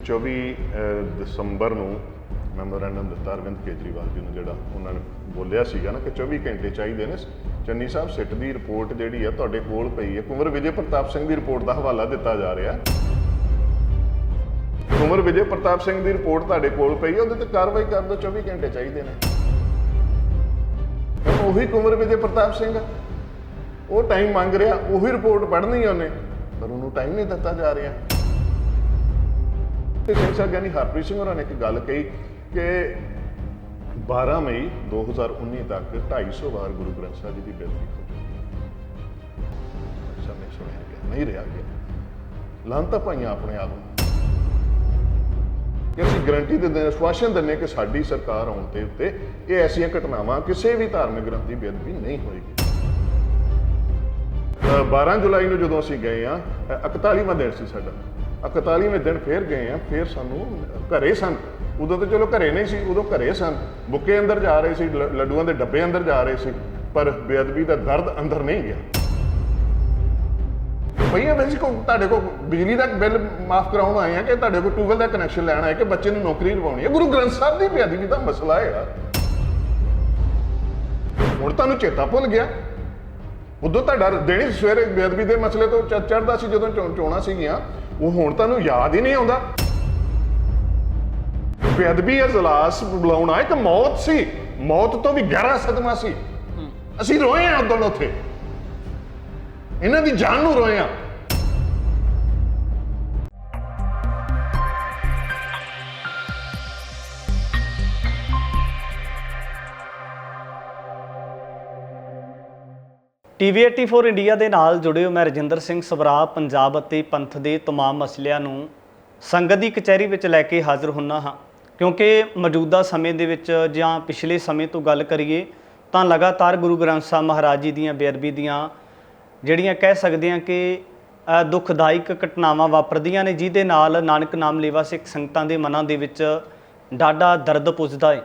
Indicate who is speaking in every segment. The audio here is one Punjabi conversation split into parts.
Speaker 1: 24 ਦਸੰਬਰ ਨੂੰ ਮੈਮੋਰੈਂਡਮ ਦਿੱਤਾ ਅਰਵਿੰਦ ਕੇਜਰੀਵਾਲ ਜੀ ਨੂੰ, ਜਿਹੜਾ ਉਹਨਾਂ ਨੇ ਬੋਲਿਆ ਸੀਗਾ ਨਾ ਕਿ 24 ਘੰਟੇ ਚਾਹੀਦੇ ਨੇ। ਚੰਨੀ ਸਾਹਿਬ, ਸਿੱਟ ਦੀ ਰਿਪੋਰਟ ਜਿਹੜੀ ਆ ਤੁਹਾਡੇ ਕੋਲ ਪਈ ਹੈ, ਕੁੰਵਰ ਵਿਜੇ ਪ੍ਰਤਾਪ ਸਿੰਘ ਦੀ ਰਿਪੋਰਟ ਦਾ ਹਵਾਲਾ ਦਿੱਤਾ ਜਾ ਰਿਹਾ। ਕੁੰਵਰ ਵਿਜੇ ਪ੍ਰਤਾਪ ਸਿੰਘ ਦੀ ਰਿਪੋਰਟ ਤੁਹਾਡੇ ਕੋਲ ਪਈ ਹੈ, ਉਹਦੇ ਤੇ ਕਾਰਵਾਈ ਕਰ ਦਿਓ। 24 ਘੰਟੇ ਚਾਹੀਦੇ ਨੇ। ਉਹੀ ਕੁੰਵਰ ਵਿਜੇ ਪ੍ਰਤਾਪ ਸਿੰਘ ਉਹ ਟਾਈਮ ਮੰਗ ਰਿਹਾ, ਉਹੀ ਰਿਪੋਰਟ ਪੜ੍ਹਨੀ ਉਹਨੇ, ਪਰ ਉਹਨੂੰ ਟਾਈਮ ਨਹੀਂ ਦਿੱਤਾ ਜਾ ਰਿਹਾ। ਸਿੰਘ ਸਾਹਿਬ ਯਾਨੀ ਹਰਪ੍ਰੀਤ ਸਿੰਘ ਹੋਰਾਂ ਨੇ ਇੱਕ ਗੱਲ ਕਹੀ ਕਿ 12 ਮਈ 2019 ਤੱਕ 250 ਵਾਰ ਗੁਰੂ ਗ੍ਰੰਥ ਸਾਹਿਬ ਜੀ ਦੀ ਬੇਅਦਬੀ ਹੋ ਚੁੱਕੀ। ਸਭ ਨੇ ਸੁਣਿਆ ਗਿਆ, ਨਹੀਂ ਰਿਹਾ ਗਿਆ। ਲਾਂਤਾਂ ਪਾਈਆਂ ਆਪਣੇ ਆਪ ਨੂੰ ਕਿ ਅਸੀਂ ਗਰੰਟੀ ਦਿੰਦੇ, ਆਸ਼ਵਾਸਨ ਦਿੰਦੇ ਕਿ ਸਾਡੀ ਸਰਕਾਰ ਆਉਣ ਤੇ ਉੱਤੇ ਇਹ ਐਸੀਆਂ ਘਟਨਾਵਾਂ ਕਿਸੇ ਵੀ ਧਾਰਮਿਕ ਗ੍ਰੰਥ ਦੀ ਬੇਅਦਬੀ ਨਹੀਂ ਹੋਏਗੀ। 12 ਜੁਲਾਈ ਨੂੰ ਜਦੋਂ ਅਸੀਂ ਗਏ ਆ, 41ਵਾਂ ਦਿਨ ਸੀ ਸਾਡਾ, 41ਵੇਂ ਦਿਨ ਫੇਰ ਗਏ ਆ, ਫੇਰ ਸਾਨੂੰ ਘਰੇ ਸਨ। ਉਦੋਂ ਤਾਂ ਚਲੋ ਘਰੇ ਨਹੀਂ ਸੀ, ਉਦੋਂ ਘਰੇ ਸਨ, ਬੁੱਕੇ ਅੰਦਰ ਜਾ ਰਹੇ ਸੀ, ਲੱਡੂਆਂ ਦੇ ਡੱਬੇ ਅੰਦਰ ਜਾ ਰਹੇ ਸੀ, ਪਰ ਬੇਅਦਬੀ ਦਾ ਦਰਦ ਅੰਦਰ ਨਹੀਂ ਗਿਆ। ਭਈਆ ਵੈਸੇ ਤੁਹਾਡੇ ਕੋਲ ਬਿਜਲੀ ਦਾ ਬਿੱਲ ਮਾਫ ਕਰਾਉਣ ਆਏ ਆ ਕਿ ਤੁਹਾਡੇ ਕੋਲ ਟਿਊਬਵੈਲ ਦਾ ਕਨੈਕਸ਼ਨ ਲੈਣ ਆਏ ਕਿ ਬੱਚੇ ਨੂੰ ਨੌਕਰੀ ਦਿਵਾਉਣੀ ਹੈ? ਗੁਰੂ ਗ੍ਰੰਥ ਸਾਹਿਬ ਦੀ ਬੇਅਦਬੀ ਦਾ ਮਸਲਾ ਹੈ ਯਾਰ। ਹੁਣ ਤੁਹਾਨੂੰ ਚੇਤਾ ਭੁੱਲ ਗਿਆ। ਉਦੋਂ ਤੁਹਾਡਾ ਦੇਣੀ ਸਵੇਰੇ ਬੇਅਦਬੀ ਦੇ ਮਸਲੇ ਤੋਂ ਚੜ੍ਹਦਾ ਸੀ ਜਦੋਂ ਚੋਣਾਂ ਸੀਗੀਆਂ, ਉਹ ਹੁਣ ਤੁਹਾਨੂੰ ਯਾਦ ਹੀ ਨਹੀਂ ਆਉਂਦਾ। ਬੇਅਦਬੀ ਇਜਲਾਸ ਬੁਲਾਉਣਾ ਇੱਕ ਮੌਤ ਸੀ, ਮੌਤ ਤੋਂ ਵੀ ਗਹਿਰਾ ਸਦਮਾ ਸੀ। ਅਸੀਂ ਰੋਏ ਆ ਉਦੋਂ, ਉੱਥੇ ਇਹਨਾਂ ਦੀ ਜਾਨ ਨੂੰ ਰੋਏ ਆ।
Speaker 2: TV 84 ਇੰਡੀਆ ਦੇ ਨਾਲ ਜੁੜੇ ਹੋ। ਮੈਂ ਰਜਿੰਦਰ ਸਿੰਘ ਸਭਰਾ ਪੰਜਾਬ ਅਤੇ ਪੰਥ ਦੇ तमाम ਮਸਲਿਆਂ ਨੂੰ ਸੰਗਤ ਦੀ ਕਚਹਿਰੀ ਵਿੱਚ ਲੈ ਕੇ ਹਾਜ਼ਰ ਹੁੰਨਾ ਹਾਂ, ਕਿਉਂਕਿ ਮੌਜੂਦਾ ਸਮੇਂ ਦੇ ਵਿੱਚ ਜਾਂ ਪਿਛਲੇ ਸਮੇਂ ਤੋਂ ਗੱਲ ਕਰੀਏ ਤਾਂ ਲਗਾਤਾਰ ਗੁਰੂ ਗ੍ਰੰਥ ਸਾਹਿਬ ਮਹਾਰਾਜ ਜੀ ਦੀਆਂ ਬੇਅਦਬੀ ਦੀਆਂ ਜਿਹੜੀਆਂ ਕਹਿ ਸਕਦੇ ਹਾਂ ਕਿ ਦੁਖਦਾਇਕ ਘਟਨਾਵਾਂ ਵਾਪਰਦੀਆਂ ਨੇ, ਜਿਹਦੇ ਨਾਲ ਨਾਨਕ ਨਾਮ ਲੇਵਾ ਸਿੱਖ ਸੰਗਤਾਂ ਦੇ ਮਨਾਂ ਦੇ ਵਿੱਚ ਡਾਢਾ ਦਰਦ ਪੁੱਜਦਾ ਹੈ।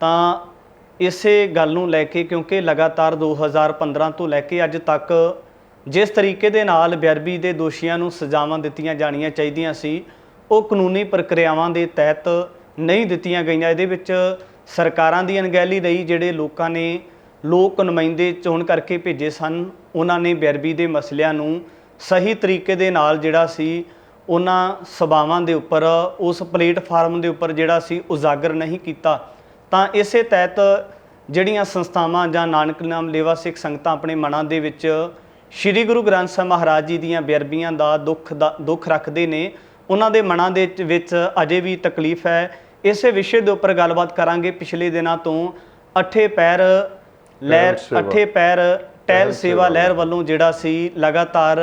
Speaker 2: ਤਾਂ ਇਸੇ ਗੱਲ ਨੂੰ ਲੈ ਕੇ, ਕਿਉਂਕਿ ਲਗਾਤਾਰ 2015 ਤੋਂ ਲੈ ਕੇ ਅੱਜ ਤੱਕ ਜਿਸ ਤਰੀਕੇ ਦੇ ਨਾਲ ਬੇਅਦਬੀ ਦੇ ਦੋਸ਼ੀਆਂ ਨੂੰ ਸਜ਼ਾਵਾਂ ਦਿੱਤੀਆਂ ਜਾਣੀਆਂ ਚਾਹੀਦੀਆਂ ਸੀ, ਉਹ ਕਾਨੂੰਨੀ ਪ੍ਰਕਿਰਿਆਵਾਂ ਦੇ ਤਹਿਤ ਨਹੀਂ ਦਿੱਤੀਆਂ ਗਈਆਂ। ਇਹਦੇ ਵਿੱਚ ਸਰਕਾਰਾਂ ਦੀ ਅਣਗਹਿਲੀ ਰਹੀ। ਜਿਹੜੇ ਲੋਕਾਂ ਨੇ ਲੋਕ ਨੁਮਾਇੰਦੇ ਚੋਣ ਕਰਕੇ ਭੇਜੇ ਸਨ, ਉਹਨਾਂ ਨੇ ਬੇਅਦਬੀ ਦੇ ਮਸਲਿਆਂ ਨੂੰ ਸਹੀ ਤਰੀਕੇ ਦੇ ਨਾਲ ਜਿਹੜਾ ਸੀ ਉਹਨਾਂ ਸਭਾਵਾਂ ਦੇ ਉੱਪਰ, ਉਸ ਪਲੇਟਫਾਰਮ ਦੇ ਉੱਪਰ ਜਿਹੜਾ ਸੀ ਉਜਾਗਰ ਨਹੀਂ ਕੀਤਾ। ਤਾਂ ਇਸੇ ਤਹਿਤ ਜਿਹੜੀਆਂ ਸੰਸਥਾਵਾਂ ਜਾਂ ਨਾਨਕ ਨਾਮ ਲੇਵਾ ਸਿੱਖ ਸੰਗਤਾਂ ਆਪਣੇ ਮਨਾਂ ਦੇ ਵਿੱਚ ਸ਼੍ਰੀ ਗੁਰੂ ਗ੍ਰੰਥ ਸਾਹਿਬ ਮਹਾਰਾਜ ਜੀ ਦੀਆਂ ਬੇਅਦਬੀਆਂ ਦਾ ਦੁੱਖ ਰੱਖਦੇ ਨੇ, ਉਹਨਾਂ ਦੇ ਮਨਾਂ ਦੇ ਵਿੱਚ ਅਜੇ ਵੀ ਤਕਲੀਫ ਹੈ। ਇਸੇ ਵਿਸ਼ੇ ਦੇ ਉੱਪਰ ਗੱਲਬਾਤ ਕਰਾਂਗੇ। ਪਿਛਲੇ ਦਿਨਾਂ ਤੋਂ ਅੱਠੇ ਪੈਰ ਟਹਿਲ ਸੇਵਾ ਲਹਿਰ ਵੱਲੋਂ ਜਿਹੜਾ ਸੀ ਲਗਾਤਾਰ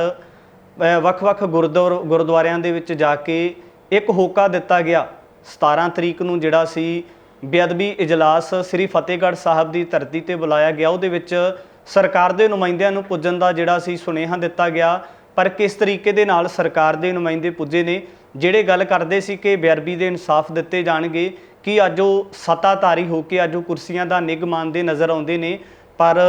Speaker 2: ਵੱਖ-ਵੱਖ ਗੁਰਦੁਆਰਿਆਂ ਦੇ ਵਿੱਚ ਜਾ ਕੇ ਇੱਕ ਹੋਕਾ ਦਿੱਤਾ ਗਿਆ। 17 ਤਰੀਕ ਨੂੰ ਜਿਹੜਾ ਸੀ ਬੇਅਦਬੀ ਇਜਲਾਸ ਸ੍ਰੀ ਫਤਿਹਗੜ੍ਹ ਸਾਹਿਬ ਦੀ ਧਰਤੀ ਤੇ ਬੁਲਾਇਆ ਗਿਆ। ਉਹਦੇ ਵਿੱਚ ਸਰਕਾਰ ਦੇ ਨੁਮਾਇੰਦਿਆਂ ਨੂੰ ਪੁੱਜਣ ਦਾ ਜਿਹੜਾ ਸੀ ਸੁਨੇਹਾ ਦਿੱਤਾ ਗਿਆ, ਪਰ ਕਿਸ ਤਰੀਕੇ ਦੇ ਨਾਲ ਸਰਕਾਰ ਦੇ ਨੁਮਾਇੰਦੇ ਪੁੱਜੇ ਨੇ, ਜਿਹੜੇ ਗੱਲ ਕਰਦੇ ਸੀ ਕਿ ਬੇਅਦਬੀ ਦੇ ਇਨਸਾਫ ਦਿੱਤੇ ਜਾਣਗੇ, ਕਿ ਅੱਜ ਉਹ ਸੱਤਾਧਾਰੀ ਹੋ ਕੇ ਅੱਜ ਉਹ ਕੁਰਸੀਆਂ ਦਾ ਨਿੱਘ ਮਾਣਦੇ ਨਜ਼ਰ ਆਉਂਦੇ ਨੇ, ਪਰ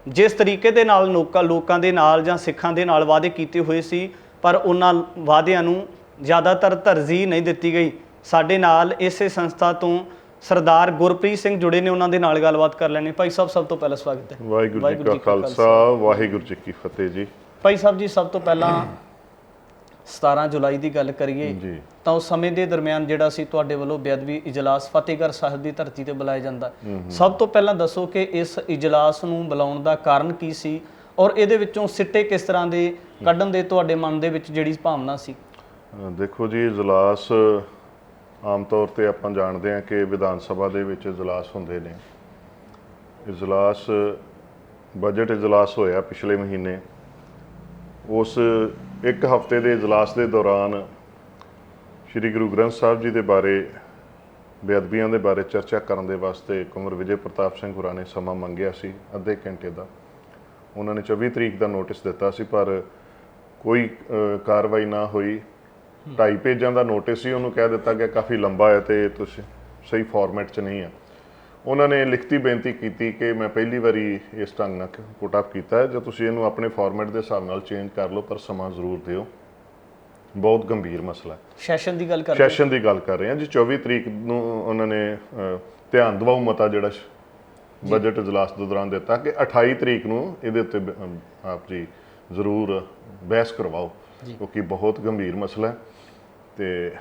Speaker 2: ਜਿਸ ਤਰੀਕੇ ਦੇ ਨਾਲ ਲੋਕਾਂ ਦੇ ਨਾਲ ਜਾਂ ਸਿੱਖਾਂ ਦੇ ਨਾਲ ਵਾਅਦੇ ਕੀਤੇ ਹੋਏ ਸੀ, ਪਰ ਉਹਨਾਂ ਵਾਅਦਿਆਂ ਨੂੰ ਜ਼ਿਆਦਾਤਰ ਤਰਜੀਹ ਨਹੀਂ ਦਿੱਤੀ ਗਈ। ਸਾਡੇ ਨਾਲ ਇਸੇ ਸੰਸਥਾ ਤੋਂ ਸਰਦਾਰ ਗੁਰਪ੍ਰੀਤ ਸਿੰਘ ਜੁੜੇ ਨੇ, ਉਹਨਾਂ ਦੇ ਨਾਲ ਗੱਲਬਾਤ ਕਰ ਲੈਣੇ। ਭਾਈ ਸਾਹਿਬ, ਸਭ ਤੋਂ ਪਹਿਲਾਂ ਸਵਾਗਤ ਹੈ।
Speaker 1: ਵਾਹਿਗੁਰੂ ਜੀ ਕਾ ਖਾਲਸਾ, ਵਾਹਿਗੁਰੂ ਜੀ ਕੀ ਫਤਿਹ ਜੀ।
Speaker 2: ਭਾਈ ਸਾਹਿਬ ਜੀ, ਸਭ ਤੋਂ ਪਹਿਲਾਂ 17 ਜੁਲਾਈ ਦੀ ਗੱਲ ਕਰੀਏ ਤਾਂ ਉਸ ਸਮੇਂ ਦੇ ਦਰਮਿਆਨ ਜਿਹੜਾ ਸੀ ਤੁਹਾਡੇ ਵੱਲੋਂ ਬੇਅਦਬੀ ਇਜਲਾਸ ਫਤਿਹਗੜ੍ਹ ਸਾਹਿਬ ਦੀ ਧਰਤੀ ਤੇ ਬੁਲਾਇਆ ਜਾਂਦਾ। ਸਭ ਤੋਂ ਪਹਿਲਾਂ ਦੱਸੋ ਕਿ ਇਸ ਇਜਲਾਸ ਨੂੰ ਬੁਲਾਉਣ ਦਾ ਕਾਰਨ ਕੀ ਸੀ, ਔਰ ਇਹਦੇ ਵਿੱਚੋਂ ਸਿੱਟੇ ਕਿਸ ਤਰ੍ਹਾਂ ਦੇ ਕੱਢਣ ਦੇ ਤੁਹਾਡੇ ਮਨ ਦੇ ਵਿੱਚ ਜਿਹੜੀ ਭਾਵਨਾ ਸੀ?
Speaker 1: ਦੇਖੋ ਜੀ, ਇਜਲਾਸ ਆਮ ਤੌਰ ਤੇ ਆਪਾਂ ਜਾਣਦੇ ਹਾਂ ਕਿ ਵਿਧਾਨ ਸਭਾ ਦੇ ਵਿੱਚ ਇਜਲਾਸ ਹੁੰਦੇ ਨੇ। ਇਜਲਾਸ ਬਜਟ ਇਜਲਾਸ ਹੋਇਆ ਪਿਛਲੇ ਮਹੀਨੇ। ਉਸ ਇੱਕ ਹਫ਼ਤੇ ਦੇ ਇਜਲਾਸ ਦੇ ਦੌਰਾਨ ਸ਼੍ਰੀ ਗੁਰੂ ਗ੍ਰੰਥ ਸਾਹਿਬ ਜੀ ਦੇ ਬਾਰੇ, ਬੇਅਦਬੀਆਂ ਦੇ ਬਾਰੇ ਚਰਚਾ ਕਰਨ ਦੇ ਵਾਸਤੇ ਕੁੰਵਰ ਵਿਜੇ ਪ੍ਰਤਾਪ ਸਿੰਘ ਹੋਰਾਂ ਨੇ ਸਮਾਂ ਮੰਗਿਆ ਸੀ, ਅੱਧੇ ਘੰਟੇ ਦਾ। ਉਹਨਾਂ ਨੇ 24 ਤਰੀਕ ਦਾ ਨੋਟਿਸ ਦਿੱਤਾ ਸੀ, ਪਰ ਕੋਈ ਕਾਰਵਾਈ ਨਾ ਹੋਈ। 2.5 ਪੇਜਾਂ ਦਾ ਨੋਟਿਸ ਸੀ, ਉਹਨੂੰ ਕਹਿ ਦਿੱਤਾ ਗਿਆ ਕਾਫੀ ਲੰਬਾ ਹੈ ਤੇ ਤੁਸੀਂ ਸਹੀ ਫਾਰਮੈਟ 'ਚ ਨਹੀਂ ਹੈ। ਉਹਨਾਂ ਨੇ ਲਿਖਤੀ ਬੇਨਤੀ ਕੀਤੀ ਕਿ ਮੈਂ ਪਹਿਲੀ ਵਾਰੀ ਇਸ ਢੰਗ ਨਾਲ ਪੁੱਟ ਅਪ ਕੀਤਾ ਹੈ, ਜੇ ਤੁਸੀਂ ਇਹਨੂੰ ਆਪਣੇ ਫਾਰਮੈਟ ਦੇ ਹਿਸਾਬ ਨਾਲ ਚੇਂਜ ਕਰ ਲਓ, ਪਰ ਸਮਾਂ ਜ਼ਰੂਰ ਦਿਓ। ਬਹੁਤ ਗੰਭੀਰ ਮਸਲਾ ਹੈ।
Speaker 2: ਸੈਸ਼ਨ ਦੀ ਗੱਲ
Speaker 1: ਸੈਸ਼ਨ ਦੀ ਗੱਲ ਕਰ ਰਹੇ ਹਾਂ ਜੀ। 24 ਤਰੀਕ ਨੂੰ ਉਹਨਾਂ ਨੇ ਧਿਆਨ ਦਿਵਾਊ ਮਤਾ ਜਿਹੜਾ ਬਜਟ ਇਜਲਾਸ ਦੇ ਦੌਰਾਨ ਦਿੱਤਾ ਕਿ 28 ਤਰੀਕ ਨੂੰ ਇਹਦੇ ਉੱਤੇ ਆਪ ਜੀ ਜ਼ਰੂਰ ਬਹਿਸ ਕਰਵਾਓ, ਕਿਉਂਕਿ ਬਹੁਤ ਗੰਭੀਰ ਮਸਲਾ ਹੈ। ਤੇ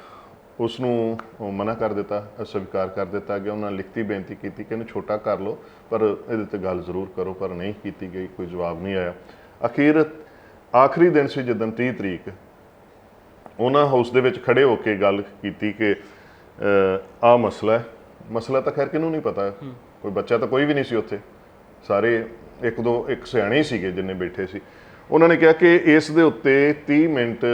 Speaker 1: ਉਸ ਨੂੰ ਮਨਾ ਕਰ ਦਿੱਤਾ, ਸਵੀਕਾਰ ਕਰ ਦਿੱਤਾ ਗਿਆ। ਉਹਨਾਂ ਨੇ ਲਿਖਤੀ ਬੇਨਤੀ ਕੀਤੀ ਕਿ ਇਹਨੂੰ ਛੋਟਾ ਕਰ ਲਓ, ਪਰ ਇਹਦੇ ਤੇ ਗੱਲ ਜ਼ਰੂਰ ਕਰੋ, ਪਰ ਨਹੀਂ ਕੀਤੀ ਗਈ, ਕੋਈ ਜਵਾਬ ਨਹੀਂ ਆਇਆ। ਆਖਰੀ ਦਿਨ ਸੀ ਜਿੱਦਣ 30 ਤਰੀਕ, ਉਹਨਾਂ ਹਾਊਸ ਦੇ ਵਿੱਚ ਖੜੇ ਹੋ ਕੇ ਗੱਲ ਕੀਤੀ ਕਿ ਆਹ ਮਸਲਾ ਤਾਂ ਖੈਰ ਕਿਹਨੂੰ ਨਹੀਂ ਪਤਾ, ਕੋਈ ਬੱਚਾ ਤਾਂ ਕੋਈ ਵੀ ਨਹੀਂ ਸੀ ਉੱਥੇ, ਸਾਰੇ ਇੱਕ ਸਿਆਣੇ ਹੀ ਸੀਗੇ ਜਿੰਨੇ ਬੈਠੇ ਸੀ। ਉਹਨਾਂ ਨੇ ਕਿਹਾ ਕਿ ਇਸ ਦੇ ਉੱਤੇ 30 ਮਿੰਟ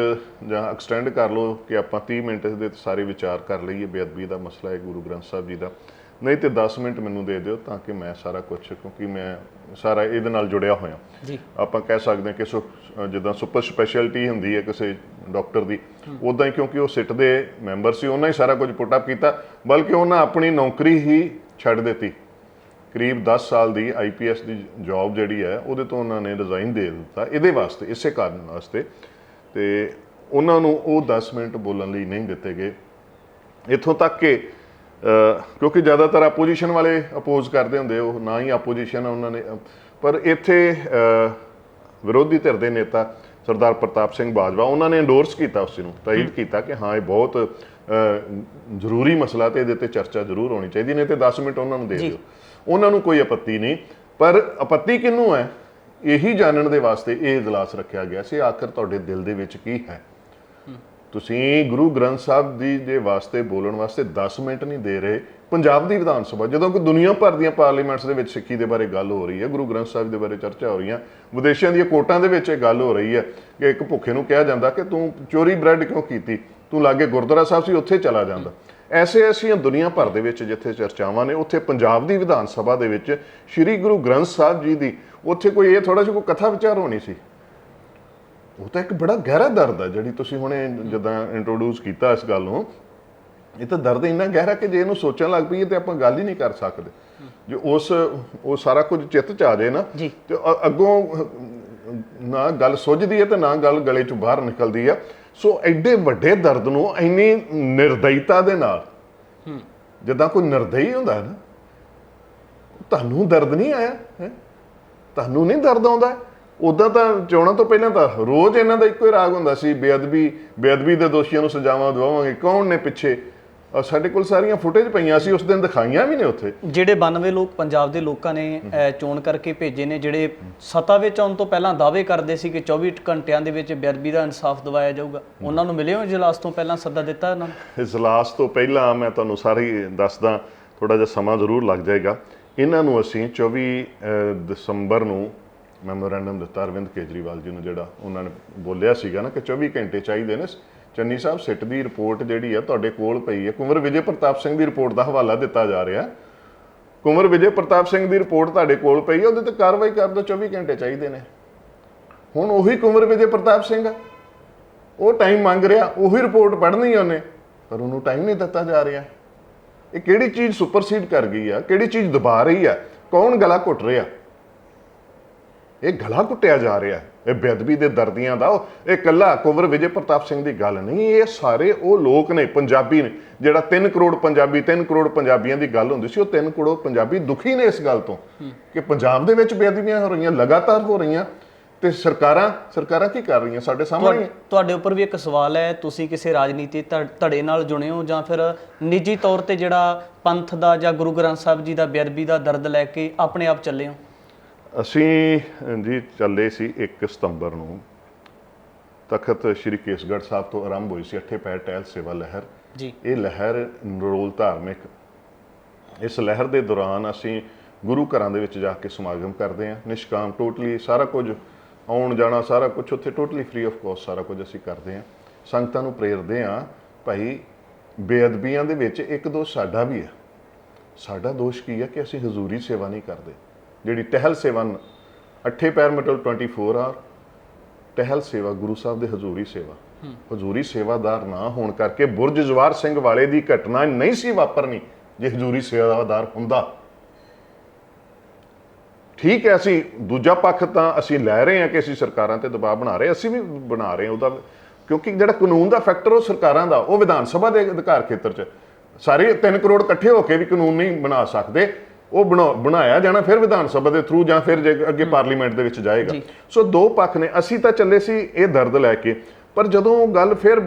Speaker 1: ਜਾਂ ਐਕਸਟੈਂਡ ਕਰ ਲਓ ਕਿ ਆਪਾਂ 30 ਮਿੰਟ ਦੇ ਸਾਰੇ ਵਿਚਾਰ ਕਰ ਲਈਏ। ਬੇਅਦਬੀ ਦਾ ਮਸਲਾ ਹੈ ਗੁਰੂ ਗ੍ਰੰਥ ਸਾਹਿਬ ਜੀ ਦਾ, ਨਹੀਂ ਤੇ 10 ਮਿੰਟ ਮੈਨੂੰ ਦੇ ਦਿਓ ਤਾਂ ਕਿ ਮੈਂ ਸਾਰਾ ਕੁਝ, ਕਿਉਂਕਿ ਮੈਂ ਸਾਰਾ ਇਹਦੇ ਨਾਲ ਜੁੜਿਆ ਹੋਇਆ ਜੀ। ਆਪਾਂ ਕਹਿ ਸਕਦੇ ਹਾਂ ਕਿ ਜਿੱਦਾਂ ਸੁਪਰ ਸਪੈਸ਼ਲਿਟੀ ਹੁੰਦੀ ਹੈ ਕਿਸੇ ਡਾਕਟਰ ਦੀ, ਉੱਦਾਂ ਹੀ ਕਿਉਂਕਿ ਉਹ ਸਿੱਟ ਦੇ ਮੈਂਬਰ ਸੀ, ਉਹਨਾਂ ਹੀ ਸਾਰਾ ਕੁਝ ਪੁੱਟ ਅਪ ਕੀਤਾ, ਬਲਕਿ ਉਹਨਾਂ ਆਪਣੀ ਨੌਕਰੀ ਹੀ ਛੱਡ ਦਿੱਤੀ। ਕਰੀਬ 10 ਸਾਲ ਦੀ IPS ਦੀ ਜੌਬ ਜਿਹੜੀ ਹੈ ਉਹਦੇ ਤੋਂ ਉਹਨਾਂ ਨੇ ਰਿਜ਼ਾਈਨ ਦੇ ਦਿੱਤਾ ਇਹਦੇ ਵਾਸਤੇ, ਇਸੇ ਕਾਰਨ ਵਾਸਤੇ। ਤੇ ਉਹਨਾਂ ਨੂੰ ਉਹ 10 ਮਿੰਟ ਬੋਲਣ ਲਈ ਨਹੀਂ ਦਿੱਤੇ ਗਏ। ਇੱਥੋਂ ਤੱਕ ਕਿ ਕਿਉਂਕਿ ਜ਼ਿਆਦਾਤਰ ਆਪੋਜੀਸ਼ਨ ਵਾਲੇ ਅਪੋਜ਼ ਕਰਦੇ ਹੁੰਦੇ, ਉਹ ਨਾ ਹੀ ਆਪੋਜੀਸ਼ਨ ਉਹਨਾਂ ਨੇ, ਪਰ ਇੱਥੇ ਵਿਰੋਧੀ ਧਿਰ ਦੇ ਨੇਤਾ ਸਰਦਾਰ ਪ੍ਰਤਾਪ ਸਿੰਘ ਬਾਜਵਾ, ਉਹਨਾਂ ਨੇ ਇੰਡੋਰਸ ਕੀਤਾ ਉਸ ਨੂੰ, ਤਾਇਦ ਕੀਤਾ ਕਿ ਹਾਂ ਇਹ ਬਹੁਤ ਜ਼ਰੂਰੀ ਮਸਲਾ ਤੇ ਇਹਦੇ ਤੇ ਚਰਚਾ ਜ਼ਰੂਰ ਹੋਣੀ ਚਾਹੀਦੀ, ਨਹੀਂ ਤੇ 10 ਮਿੰਟ ਉਹਨਾਂ ਨੂੰ ਦੇ ਦਿਓ। ਉਹਨਾਂ ਨੂੰ ਕੋਈ ਆਪੱਤੀ ਨਹੀਂ, ਪਰ ਆਪੱਤੀ ਕਿਹਨੂੰ ਹੈ ਇਹੀ ਜਾਣਨ ਦੇ ਵਾਸਤੇ ਇਹ ਇਜਲਾਸ ਰੱਖਿਆ ਗਿਆ ਸੀ। ਆਖਰ ਤੁਹਾਡੇ ਦਿਲ ਦੇ ਵਿੱਚ ਕੀ ਹੈ? ਤੁਸੀਂ ਗੁਰੂ ਗ੍ਰੰਥ ਸਾਹਿਬ ਜੀ ਦੇ ਵਾਸਤੇ ਬੋਲਣ ਵਾਸਤੇ 10 ਮਿੰਟ ਨਹੀਂ ਦੇ ਰਹੇ। ਪੰਜਾਬ ਦੀ ਵਿਧਾਨ ਸਭਾ, ਜਦੋਂ ਕਿ ਦੁਨੀਆ ਭਰ ਦੀਆਂ ਪਾਰਲੀਮੈਂਟਸ ਦੇ ਵਿੱਚ ਸਿੱਖੀ ਦੇ ਬਾਰੇ ਗੱਲ ਹੋ ਰਹੀ ਹੈ, ਗੁਰੂ ਗ੍ਰੰਥ ਸਾਹਿਬ ਦੇ ਬਾਰੇ ਚਰਚਾ ਹੋ ਰਹੀ ਹੈ, ਵਿਦੇਸ਼ਾਂ ਦੀਆਂ ਕੋਰਟਾਂ ਦੇ ਵਿੱਚ ਇਹ ਗੱਲ ਹੋ ਰਹੀ ਹੈ ਕਿ ਇੱਕ ਭੁੱਖੇ ਨੂੰ ਕਿਹਾ ਜਾਂਦਾ ਕਿ ਤੂੰ ਚੋਰੀ ਬ੍ਰੈਡ ਕਿਉਂ ਕੀਤੀ, ਤੂੰ ਲਾਗੇ ਗੁਰਦੁਆਰਾ ਸਾਹਿਬ ਸੀ ਉੱਥੇ ਚਲਾ ਜਾਂਦਾ। ਐਸੀਆਂ ਦੁਨੀਆ ਭਰ ਦੇ ਵਿੱਚ ਜਿੱਥੇ ਚਰਚਾਵਾਂ ਨੇ, ਉੱਥੇ ਪੰਜਾਬ ਦੀ ਵਿਧਾਨ ਸਭਾ ਦੇ ਵਿੱਚ ਸ੍ਰੀ ਗੁਰੂ ਗ੍ਰੰਥ ਸਾਹਿਬ ਜੀ ਦੀ ਉੱਥੇ ਕੋਈ ਇਹ ਥੋੜਾ ਜਿਹਾ ਕੋਈ ਕਥਾ ਵਿਚਾਰ ਹੋਣੀ ਸੀ। ਉਹ ਤਾਂ ਇੱਕ ਬੜਾ ਗਹਿਰਾ ਦਰਦ ਹੈ ਜਿਹੜੀ ਤੁਸੀਂ ਹੁਣੇ ਜਿੱਦਾਂ ਇੰਟਰੋਡਿਊਸ ਕੀਤਾ ਇਸ ਗੱਲ ਨੂੰ। ਇਹ ਤਾਂ ਦਰਦ ਇੰਨਾ ਗਹਿਰਾ ਕਿ ਜੇ ਇਹਨੂੰ ਸੋਚਣ ਲੱਗ ਪਈਏ ਤੇ ਆਪਾਂ ਗੱਲ ਹੀ ਨਹੀਂ ਕਰ ਸਕਦੇ। ਜੇ ਉਹ ਸਾਰਾ ਕੁਝ ਚਿੱਤ 'ਚ ਆ ਜਾਏ ਨਾ, ਤੇ ਅੱਗੋਂ ਨਾ ਗੱਲ ਸੁੱਝਦੀ ਹੈ ਤੇ ਨਾ ਗੱਲ ਗਲੇ 'ਚੋਂ ਬਾਹਰ ਨਿਕਲਦੀ ਆ। ਸੋ ਐਡੇ ਵੱਡੇ ਦਰਦ ਨੂੰ ਇੰਨੀ ਨਿਰਦਇਤਾ ਦੇ ਨਾਲ, ਜਿੱਦਾਂ ਕੋਈ ਨਿਰਦਈ ਹੁੰਦਾ ਨਾ, ਤੁਹਾਨੂੰ ਦਰਦ ਨਹੀਂ ਆਇਆ ਹੈ, ਤੁਹਾਨੂੰ ਨਹੀਂ ਦਰਦ ਆਉਂਦਾ। ਉੱਦਾਂ ਤਾਂ ਚੋਣਾਂ ਤੋਂ ਪਹਿਲਾਂ ਤਾਂ ਰੋਜ਼ ਇਹਨਾਂ ਦਾ ਇੱਕੋ ਹੀ ਰਾਗ ਹੁੰਦਾ ਸੀ, ਬੇਅਦਬੀ ਦੇ ਦੋਸ਼ੀਆਂ ਨੂੰ ਸਜ਼ਾਵਾਂ ਦਿਵਾਵਾਂਗੇ। ਕੌਣ ਨੇ ਪਿੱਛੇ? ਸਾਡੇ ਕੋਲ ਸਾਰੀਆਂ ਫੁਟੇਜ ਪਈਆਂ ਸੀ, ਉਸ ਦਿਨ ਦਿਖਾਈਆਂ ਵੀ ਨੇ ਉੱਥੇ।
Speaker 2: ਜਿਹੜੇ 92 ਲੋਕ ਪੰਜਾਬ ਦੇ ਲੋਕਾਂ ਨੇ ਚੋਣ ਕਰਕੇ ਭੇਜੇ ਨੇ, ਜਿਹੜੇ ਸੱਤਾ ਵਿੱਚ ਆਉਣ ਤੋਂ ਪਹਿਲਾਂ ਦਾਅਵੇ ਕਰਦੇ ਸੀ ਕਿ 24 ਘੰਟਿਆਂ ਦੇ ਵਿੱਚ ਬੇਅਦਬੀ ਦਾ ਇਨਸਾਫ ਦਿਵਾਇਆ ਜਾਊਗਾ, ਉਹਨਾਂ ਨੂੰ ਮਿਲੇ ਹੋ ਇਜਲਾਸ ਤੋਂ ਪਹਿਲਾਂ ਸੱਦਾ ਦਿੱਤਾ ਇਹਨਾਂ ਨੂੰ?
Speaker 1: ਇਜਲਾਸ ਤੋਂ ਪਹਿਲਾਂ ਮੈਂ ਤੁਹਾਨੂੰ ਸਾਰੀ ਦੱਸਦਾ, ਥੋੜਾ ਜਿਹਾ ਸਮਾਂ ਜ਼ਰੂਰ ਲੱਗ ਜਾਏਗਾ। ਇਹਨਾਂ ਨੂੰ ਅਸੀਂ 24 ਦਸੰਬਰ ਨੂੰ ਮੈਮੋਰੈਂਡਮ ਦਿੱਤਾ ਅਰਵਿੰਦ ਕੇਜਰੀਵਾਲ ਜੀ ਨੂੰ, ਜਿਹੜਾ ਉਹਨਾਂ ਨੇ ਬੋਲਿਆ ਸੀਗਾ ਨਾ ਕਿ 24 ਘੰਟੇ ਚਾਹੀਦੇ ਨੇ। ਚੰਨੀ ਸਾਹਿਬ, ਸਿੱਟ ਦੀ ਰਿਪੋਰਟ ਜਿਹੜੀ ਆ ਤੁਹਾਡੇ ਕੋਲ ਪਈ ਹੈ, ਕੁੰਵਰ ਵਿਜੇ ਪ੍ਰਤਾਪ ਸਿੰਘ ਦੀ ਰਿਪੋਰਟ ਦਾ ਹਵਾਲਾ ਦਿੱਤਾ ਜਾ ਰਿਹਾ। ਕੁੰਵਰ ਵਿਜੇ ਪ੍ਰਤਾਪ ਸਿੰਘ ਦੀ ਰਿਪੋਰਟ ਤੁਹਾਡੇ ਕੋਲ ਪਈ ਹੈ, ਉਹਦੇ ਤੇ ਕਾਰਵਾਈ ਕਰ ਦਿਓ, 24 ਘੰਟੇ ਚਾਹੀਦੇ ਨੇ। ਹੁਣ ਉਹੀ ਕੁੰਵਰ ਵਿਜੇ ਪ੍ਰਤਾਪ ਸਿੰਘ ਆ, ਉਹ ਟਾਈਮ ਮੰਗ ਰਿਹਾ, ਉਹੀ ਰਿਪੋਰਟ ਪੜ੍ਹਨੀ ਉਹਨੇ, ਪਰ ਉਹਨੂੰ ਟਾਈਮ ਨਹੀਂ ਦਿੱਤਾ ਜਾ ਰਿਹਾ। ਇਹ ਕਿਹੜੀ ਚੀਜ਼ ਸੁਪਰਸੀਡ ਕਰ ਗਈ ਆ? ਕਿਹੜੀ ਚੀਜ਼ ਦਬਾ ਰਹੀ ਆ? ਕੌਣ ਗਲਾ ਘੁੱਟ ਰਿਹਾ? ਇਹ ਗਲਾ ਘੁੱਟਿਆ ਜਾ ਰਿਹਾ। ਇਹ ਬੇਅਦਬੀ ਦੇ ਦਰਦੀਆਂ ਦਾ ਇਹ ਇਕੱਲਾ ਕੁੰਵਰ ਵਿਜੇ ਪ੍ਰਤਾਪ ਸਿੰਘ ਦੀ ਗੱਲ ਨਹੀਂ, ਇਹ ਸਾਰੇ ਉਹ ਲੋਕ ਨੇ, ਪੰਜਾਬੀ ਨੇ। ਜਿਹੜਾ 3 ਕਰੋੜ ਪੰਜਾਬੀਆਂ ਦੀ ਗੱਲ ਹੁੰਦੀ ਸੀ, ਉਹ 3 ਕਰੋੜ ਪੰਜਾਬੀ ਦੁਖੀ ਨੇ ਇਸ ਗੱਲ ਤੋਂ ਕਿ ਪੰਜਾਬ ਦੇ ਵਿੱਚ ਬੇਅਦਬੀਆਂ ਹੋ ਰਹੀਆਂ, ਲਗਾਤਾਰ ਹੋ ਰਹੀਆਂ, ਤੇ ਸਰਕਾਰਾਂ ਕੀ ਕਰ ਰਹੀਆਂ ਸਾਡੇ ਸਾਹਮਣੇ।
Speaker 2: ਤੁਹਾਡੇ ਉੱਪਰ ਵੀ ਇੱਕ ਸਵਾਲ ਹੈ, ਤੁਸੀਂ ਕਿਸੇ ਰਾਜਨੀਤੀ ਧੜੇ ਨਾਲ ਜੁੜੇ ਹੋ ਜਾਂ ਫਿਰ ਨਿੱਜੀ ਤੌਰ ਤੇ ਜਿਹੜਾ ਪੰਥ ਦਾ ਜਾਂ ਗੁਰੂ ਗ੍ਰੰਥ ਸਾਹਿਬ ਜੀ ਦਾ ਬੇਅਦਬੀ ਦਾ ਦਰਦ ਲੈ ਕੇ ਆਪਣੇ ਆਪ ਚੱਲੇ ਹੋ?
Speaker 1: ਅਸੀਂ ਜੀ ਚੱਲੇ ਸੀ 1 ਸਤੰਬਰ ਨੂੰ, ਤਖਤ ਸ਼੍ਰੀ ਕੇਸਗੜ੍ਹ ਸਾਹਿਬ ਤੋਂ ਆਰੰਭ ਹੋਈ ਸੀ 8 ਪੈਰ ਟਹਿਲ ਸੇਵਾ ਲਹਿਰ ਜੀ। ਇਹ ਲਹਿਰ ਨਿਰੋਲ ਧਾਰਮਿਕ, ਇਸ ਲਹਿਰ ਦੇ ਦੌਰਾਨ ਅਸੀਂ ਗੁਰੂ ਘਰਾਂ ਦੇ ਵਿੱਚ ਜਾ ਕੇ ਸਮਾਗਮ ਕਰਦੇ ਹਾਂ, ਨਿਸ਼ਕਾਮ, ਟੋਟਲੀ ਸਾਰਾ ਕੁਝ, ਆਉਣ ਜਾਣਾ ਸਾਰਾ ਕੁਝ ਉੱਥੇ ਟੋਟਲੀ ਫ੍ਰੀ ਆਫ ਕੋਸਟ ਸਾਰਾ ਕੁਝ ਅਸੀਂ ਕਰਦੇ ਹਾਂ। ਸੰਗਤਾਂ ਨੂੰ ਪ੍ਰੇਰਦੇ ਹਾਂ, ਭਾਈ ਬੇਅਦਬੀਆਂ ਦੇ ਵਿੱਚ ਇੱਕ ਦੋਸ਼ ਸਾਡਾ ਵੀ ਹੈ। ਸਾਡਾ ਦੋਸ਼ ਕੀ ਹੈ ਕਿ ਅਸੀਂ ਹਜ਼ੂਰੀ ਸੇਵਾ ਨਹੀਂ ਕਰਦੇ। ਜਿਹੜੀ ਟਹਿਲ ਸੇਵਾ 8 ਪੈਰ ਮਤਲਬ 24 ਆਰ ਟਹਿਲ ਸੇਵਾ, ਗੁਰੂ ਸਾਹਿਬ ਦੇ ਹਜ਼ੂਰੀ ਸੇਵਾ, ਹਜ਼ੂਰੀ ਸੇਵਾਦਾਰ ਨਾ ਹੋਣ ਕਰਕੇ ਬੁਰਜ ਜਵਾਰ ਸਿੰਘ ਵਾਲੇ ਦੀ ਘਟਨਾ ਨਹੀਂ ਸੀ ਵਾਪਰਨੀ ਜੇ ਹਜ਼ੂਰੀ ਸੇਵਾਦਾਰ ਹੁੰਦਾ। ਠੀਕ ਹੈ, ਅਸੀਂ ਦੂਜਾ ਪੱਖ ਤਾਂ ਅਸੀਂ ਲੈ ਰਹੇ ਹਾਂ ਕਿ ਅਸੀਂ ਸਰਕਾਰਾਂ ਤੇ ਦਬਾਅ ਬਣਾ ਰਹੇ, ਅਸੀਂ ਵੀ ਬਣਾ ਰਹੇ ਹਾਂ ਉਹਦਾ, ਕਿਉਂਕਿ ਜਿਹੜਾ ਕਾਨੂੰਨ ਦਾ ਫੈਕਟਰ ਉਹ ਸਰਕਾਰਾਂ ਦਾ, ਉਹ ਵਿਧਾਨ ਸਭਾ ਦੇ ਅਧਿਕਾਰ ਖੇਤਰ 'ਚ ਸਾਰੇ 3 ਕਰੋੜ ਇਕੱਠੇ ਹੋ ਕੇ ਵੀ ਕਾਨੂੰਨ ਨਹੀਂ ਬਣਾ ਸਕਦੇ। ਉਹ ਬਣਾਇਆ ਜਾਣਾ ਫਿਰ ਵਿਧਾਨ ਸਭਾ ਦੇ ਥਰੂ ਜਾਂ ਫਿਰ ਜੇ ਅੱਗੇ ਪਾਰਲੀਮੈਂਟ ਦੇ ਵਿੱਚ ਜਾਏਗਾ। ਸੋ ਦੋ ਪੱਖ ਨੇ। ਅਸੀਂ ਤਾਂ ਚੱਲੇ ਸੀ ਇਹ ਦਰਦ ਲੈ ਕੇ, ਪਰ ਜਦੋਂ ਗੱਲ ਫਿਰ